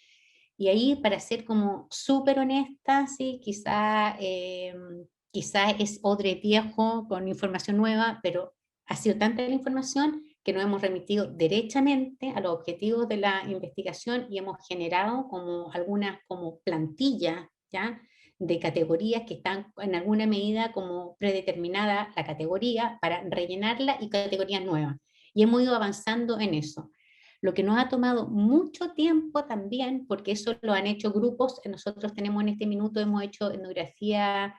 Y ahí, para ser como súper honesta, sí, quizá es odre viejo con información nueva, pero ha sido tanta la información que nos hemos remitido derechamente a los objetivos de la investigación, y hemos generado como algunas como plantillas, ¿ya?, de categorías que están en alguna medida como predeterminada la categoría para rellenarla, y categorías nuevas. Y hemos ido avanzando en eso. Lo que nos ha tomado mucho tiempo también, porque eso lo han hecho grupos. Nosotros tenemos en este minuto, hemos hecho etnografía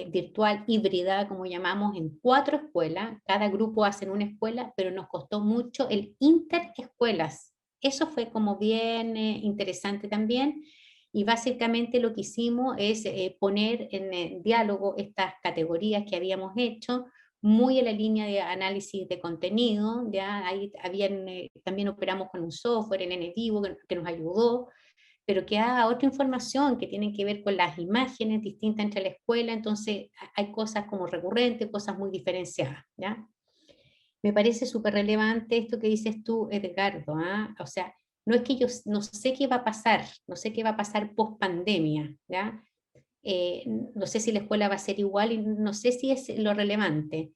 virtual híbrida, como llamamos, en 4 escuelas. Cada grupo hace en una escuela, pero nos costó mucho el interescuelas. Eso fue como bien interesante también. Y básicamente lo que hicimos es poner en diálogo estas categorías que habíamos hecho, muy en la línea de análisis de contenido. Ya ahí también operamos con un software, el NVivo, que nos ayudó, pero que haga otra información que tiene que ver con las imágenes distintas entre la escuela. Entonces hay cosas como recurrentes, cosas muy diferenciadas, ¿ya? Me parece súper relevante esto que dices tú, Edgardo, ¿ah? O sea, no es que yo no sé qué va a pasar, no sé qué va a pasar post pandemia, ¿ya? No sé si la escuela va a ser igual, y no sé si es lo relevante,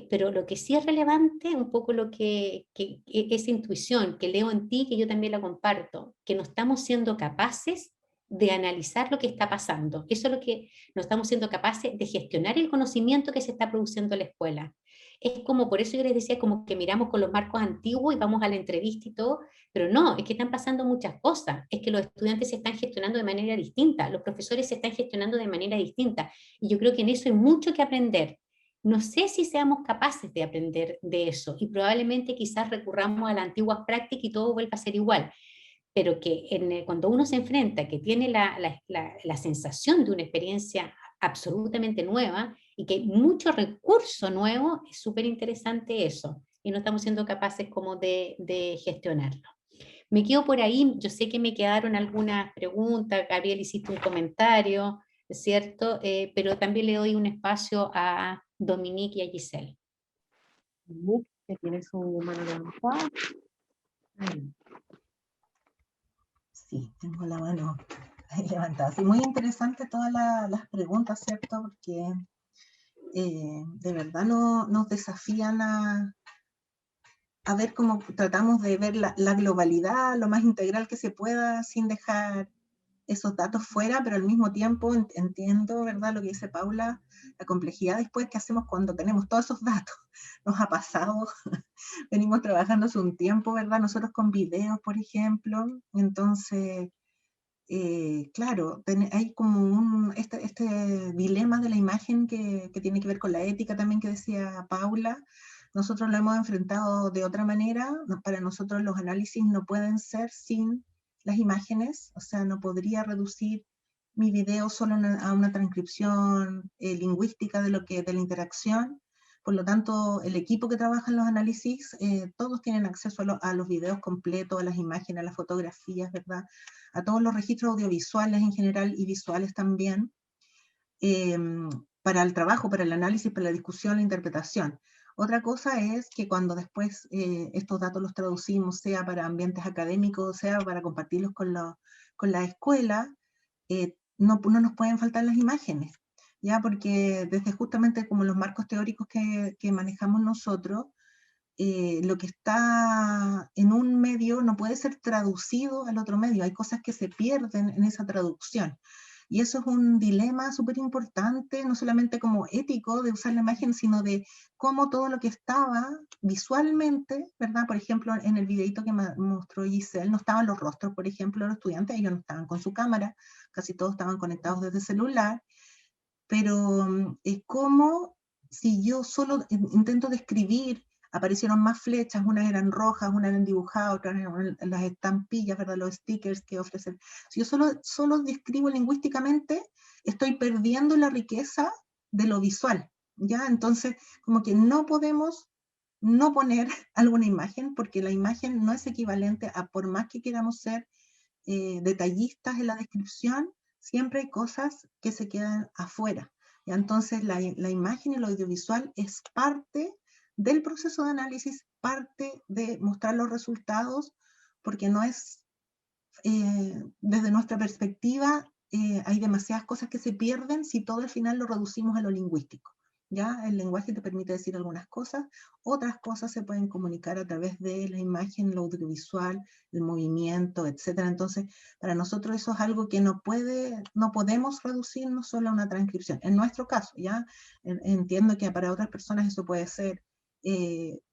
pero lo que sí es relevante, un poco lo que esa intuición que leo en ti, que yo también la comparto, que no estamos siendo capaces de analizar lo que está pasando. Eso es lo que no estamos siendo capaces de gestionar el conocimiento que se está produciendo en la escuela. Es como, por eso yo les decía, como que miramos con los marcos antiguos y vamos a la entrevista y todo, pero no, es que están pasando muchas cosas, es que los estudiantes se están gestionando de manera distinta, los profesores se están gestionando de manera distinta, y yo creo que en eso hay mucho que aprender. No sé si seamos capaces de aprender de eso, y probablemente quizás recurramos a las antiguas prácticas y todo vuelva a ser igual, pero que cuando uno se enfrenta, que tiene la sensación de una experiencia absolutamente nueva y que hay mucho recurso nuevo, es súper interesante eso, y no estamos siendo capaces como de gestionarlo. Me quedo por ahí, yo sé que me quedaron algunas preguntas, Gabriel hiciste un comentario, ¿es cierto? Pero también le doy un espacio a Dominique y a Giselle. Dominique, que tiene su mano levantada. Sí, tengo la mano ahí levantada. Sí, muy interesante todas las preguntas, ¿cierto? Porque de verdad nos desafían a ver cómo tratamos de ver la globalidad lo más integral que se pueda sin dejar esos datos fuera, pero al mismo tiempo entiendo, ¿verdad? Lo que dice Paula, la complejidad después que hacemos cuando tenemos todos esos datos. Nos ha pasado, venimos trabajando hace un tiempo, ¿verdad? Nosotros con videos, por ejemplo, entonces, claro, hay como este dilema de la imagen que tiene que ver con la ética también que decía Paula. Nosotros lo hemos enfrentado de otra manera. Para nosotros los análisis no pueden ser sin las imágenes, o sea, no podría reducir mi video solo a una transcripción lingüística de la interacción. Por lo tanto, el equipo que trabaja en los análisis, todos tienen acceso a los videos completos, a las imágenes, a las fotografías, ¿verdad? A todos los registros audiovisuales en general y visuales también, para el trabajo, para el análisis, para la discusión, la interpretación. Otra cosa es que cuando después estos datos los traducimos, sea para ambientes académicos, sea para compartirlos con la escuela, no nos pueden faltar las imágenes, ¿ya? Porque desde justamente como los marcos teóricos que manejamos nosotros, lo que está en un medio no puede ser traducido al otro medio, hay cosas que se pierden en esa traducción. Y eso es un dilema súper importante, no solamente como ético de usar la imagen, sino de cómo todo lo que estaba visualmente, ¿verdad? Por ejemplo, en el videito que mostró Giselle, no estaban los rostros, por ejemplo, de los estudiantes, ellos no estaban con su cámara, casi todos estaban conectados desde celular, pero cómo si yo solo intento describir, aparecieron más flechas, unas eran rojas, unas eran dibujadas, otras eran las estampillas, ¿verdad? Los stickers que ofrecen. Si yo solo describo lingüísticamente, estoy perdiendo la riqueza de lo visual, ¿ya? Entonces, como que no podemos no poner alguna imagen, porque la imagen no es equivalente a, por más que queramos ser detallistas en la descripción, siempre hay cosas que se quedan afuera. ¿Ya? Entonces, la imagen y lo audiovisual es parte del proceso de análisis, parte de mostrar los resultados, porque no es, desde nuestra perspectiva, hay demasiadas cosas que se pierden si todo al final lo reducimos a lo lingüístico. ¿Ya? El lenguaje te permite decir algunas cosas, otras cosas se pueden comunicar a través de la imagen, lo audiovisual, el movimiento, etc. Entonces, para nosotros eso es algo que no podemos reducirnos solo a una transcripción. En nuestro caso, ¿ya? Entiendo que para otras personas eso puede ser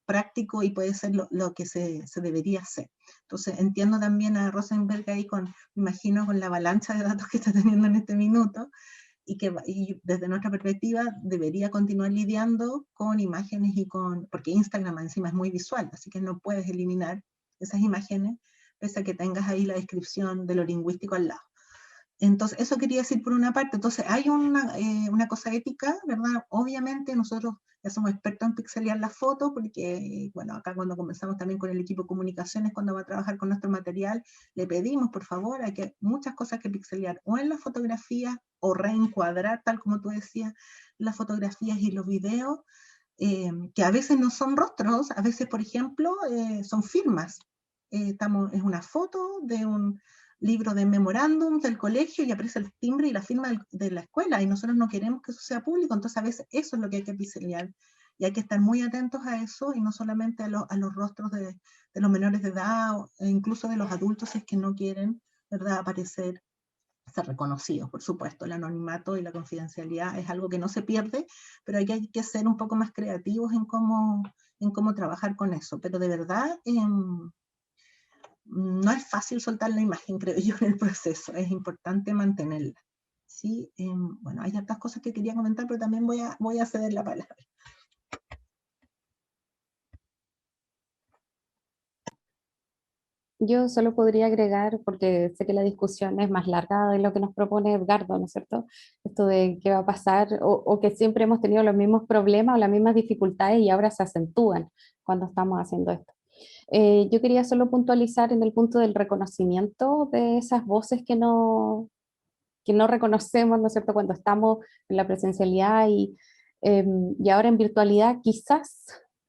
práctico y puede ser lo que se debería hacer. Entonces, entiendo también a Rosenberg ahí me imagino, con la avalancha de datos que está teniendo en este minuto, y desde nuestra perspectiva debería continuar lidiando con imágenes porque Instagram encima es muy visual, así que no puedes eliminar esas imágenes, pese a que tengas ahí la descripción de lo lingüístico al lado. Entonces, eso quería decir por una parte. Entonces, hay una cosa ética, ¿verdad? Obviamente nosotros ya somos expertos en pixelear las fotos, porque, bueno, acá cuando comenzamos también con el equipo de comunicaciones, cuando va a trabajar con nuestro material, le pedimos, por favor, hay muchas cosas que pixelear, o en las fotografías, o reencuadrar, tal como tú decías, las fotografías y los videos, que a veces no son rostros, a veces, por ejemplo, son firmas. Es una foto de un libro de memorándum del colegio y aparece el timbre y la firma de la escuela, y nosotros no queremos que eso sea público, entonces a veces eso es lo que hay que pixelear, y hay que estar muy atentos a eso, y no solamente a los rostros de los menores de edad, e incluso de los adultos, si es que no quieren, ¿verdad?, aparecer ser reconocidos, por supuesto. El anonimato y la confidencialidad es algo que no se pierde, pero hay que ser un poco más creativos en cómo trabajar con eso. Pero de verdad, no es fácil soltar la imagen, creo yo, en el proceso. Es importante mantenerla. ¿Sí? Bueno, hay otras cosas que quería comentar, pero también voy a ceder la palabra. Yo solo podría agregar, porque sé que la discusión es más larga de lo que nos propone Edgardo, ¿no es cierto? Esto de qué va a pasar, o que siempre hemos tenido los mismos problemas o las mismas dificultades y ahora se acentúan cuando estamos haciendo esto. Yo quería solo puntualizar en el punto del reconocimiento de esas voces que no reconocemos, ¿no es cierto?, cuando estamos en la presencialidad y ahora en virtualidad quizás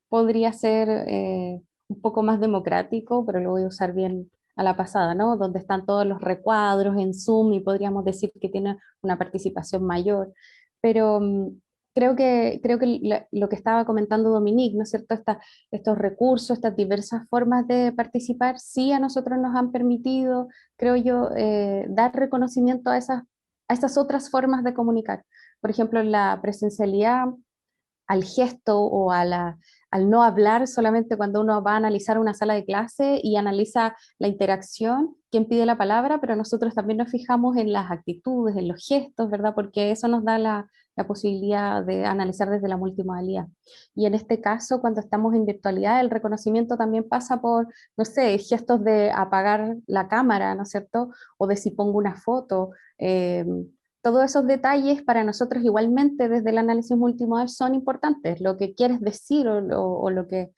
podría ser un poco más democrático, pero lo voy a usar bien a la pasada, ¿no? Donde están todos los recuadros en Zoom y podríamos decir que tiene una participación mayor, pero creo que lo que estaba comentando Dominique, ¿no es cierto?, estos recursos, estas diversas formas de participar, sí a nosotros nos han permitido, creo yo, dar reconocimiento a esas otras formas de comunicar. Por ejemplo, en la presencialidad, al gesto o al no hablar solamente cuando uno va a analizar una sala de clase y analiza la interacción, quien pide la palabra, pero nosotros también nos fijamos en las actitudes, en los gestos, ¿verdad? Porque eso nos da la posibilidad de analizar desde la multimodalidad. Y en este caso, cuando estamos en virtualidad, el reconocimiento también pasa por, no sé, gestos de apagar la cámara, ¿no es cierto? O de si pongo una foto. Todos esos detalles para nosotros igualmente desde el análisis multimodal son importantes. Lo que quieres decir o lo que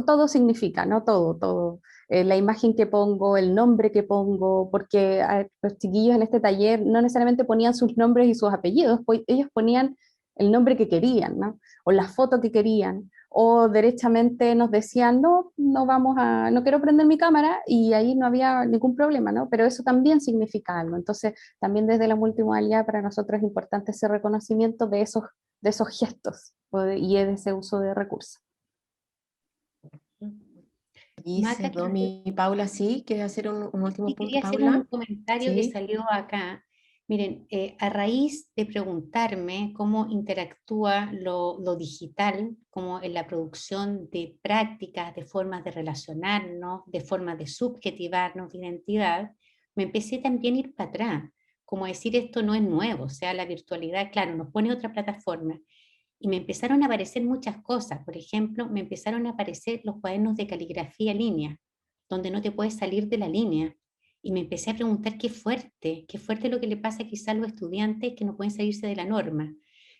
todo significa, ¿no? Todo. La imagen que pongo, el nombre que pongo, porque los chiquillos en este taller no necesariamente ponían sus nombres y sus apellidos, pues ellos ponían el nombre que querían, ¿no? O la foto que querían, o derechamente nos decían, no quiero prender mi cámara, y ahí no había ningún problema, ¿no? Pero eso también significa algo. Entonces, también desde la multimodalidad para nosotros es importante ese reconocimiento de esos gestos y de ese uso de recursos. Dice Domi y Paula, sí, ¿quieres hacer un último punto, quería hacer Paula? un comentario que salió acá. Miren, a raíz de preguntarme cómo interactúa lo digital, como en la producción de prácticas, de formas de relacionarnos, de formas de subjetivarnos, de identidad, me empecé también a ir para atrás, como decir esto no es nuevo, o sea, la virtualidad, claro, nos pone otra plataforma. Y me empezaron a aparecer muchas cosas. Por ejemplo, me empezaron a aparecer los cuadernos de caligrafía en línea, donde no te puedes salir de la línea. Y me empecé a preguntar qué fuerte lo que le pasa quizás a los estudiantes que no pueden salirse de la norma.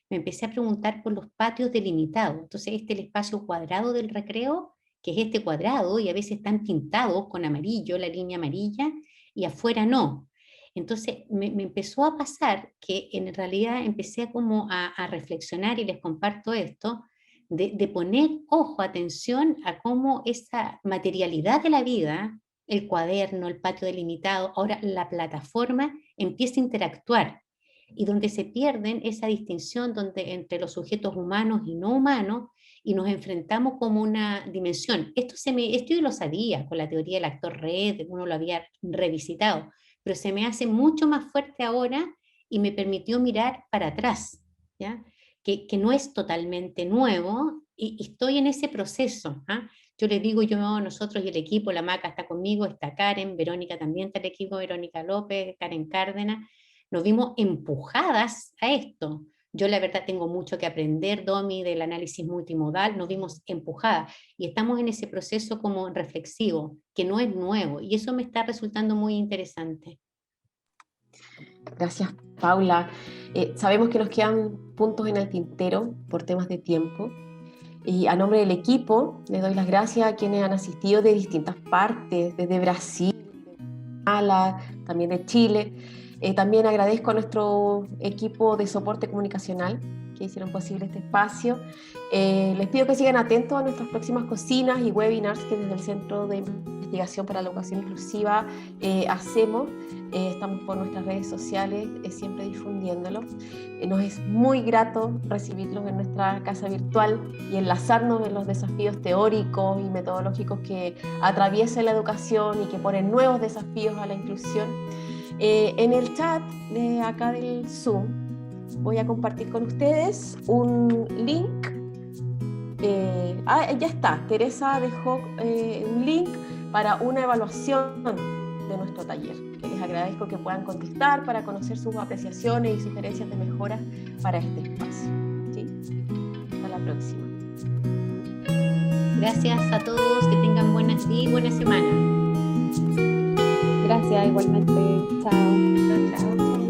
Me empecé a preguntar por los patios delimitados. Entonces, este es el espacio cuadrado del recreo, que es este cuadrado, y a veces están pintados con amarillo, la línea amarilla, y afuera no. Entonces me empezó a pasar que en realidad empecé como a reflexionar, y les comparto esto, de poner ojo, atención a cómo esa materialidad de la vida, el cuaderno, el patio delimitado, ahora la plataforma empieza a interactuar, y donde se pierden esa distinción entre los sujetos humanos y no humanos, y nos enfrentamos como una dimensión. Esto yo lo sabía con la teoría del actor red, uno lo había revisitado, pero se me hace mucho más fuerte ahora y me permitió mirar para atrás, ¿ya? Que no es totalmente nuevo, y estoy en ese proceso. Yo les digo, nosotros y el equipo, la Maca está conmigo, está Karen, Verónica también está el equipo, Verónica López, Karen Cárdenas, nos vimos empujadas a esto. Yo la verdad tengo mucho que aprender, Domi, del análisis multimodal, nos vimos empujadas y estamos en ese proceso como reflexivo, que no es nuevo, y eso me está resultando muy interesante. Gracias, Paula. Sabemos que nos quedan puntos en el tintero por temas de tiempo, y a nombre del equipo les doy las gracias a quienes han asistido de distintas partes, desde Brasil, también de Chile. También agradezco a nuestro equipo de soporte comunicacional que hicieron posible este espacio. Les pido que sigan atentos a nuestras próximas cocinas y webinars que desde el Centro de Investigación para la Educación Inclusiva hacemos. Estamos por nuestras redes sociales siempre difundiéndolo. Nos es muy grato recibirlos en nuestra casa virtual y enlazarnos en los desafíos teóricos y metodológicos que atraviesan la educación y que ponen nuevos desafíos a la inclusión. En el chat de acá del Zoom voy a compartir con ustedes un link. Ya está, Teresa dejó un link para una evaluación de nuestro taller, que les agradezco que puedan contestar para conocer sus apreciaciones y sugerencias de mejora para este espacio. ¿Sí? Hasta la próxima. Gracias a todos, que tengan buenas días y buena semana. Gracias, igualmente. Chao. Chao, chao.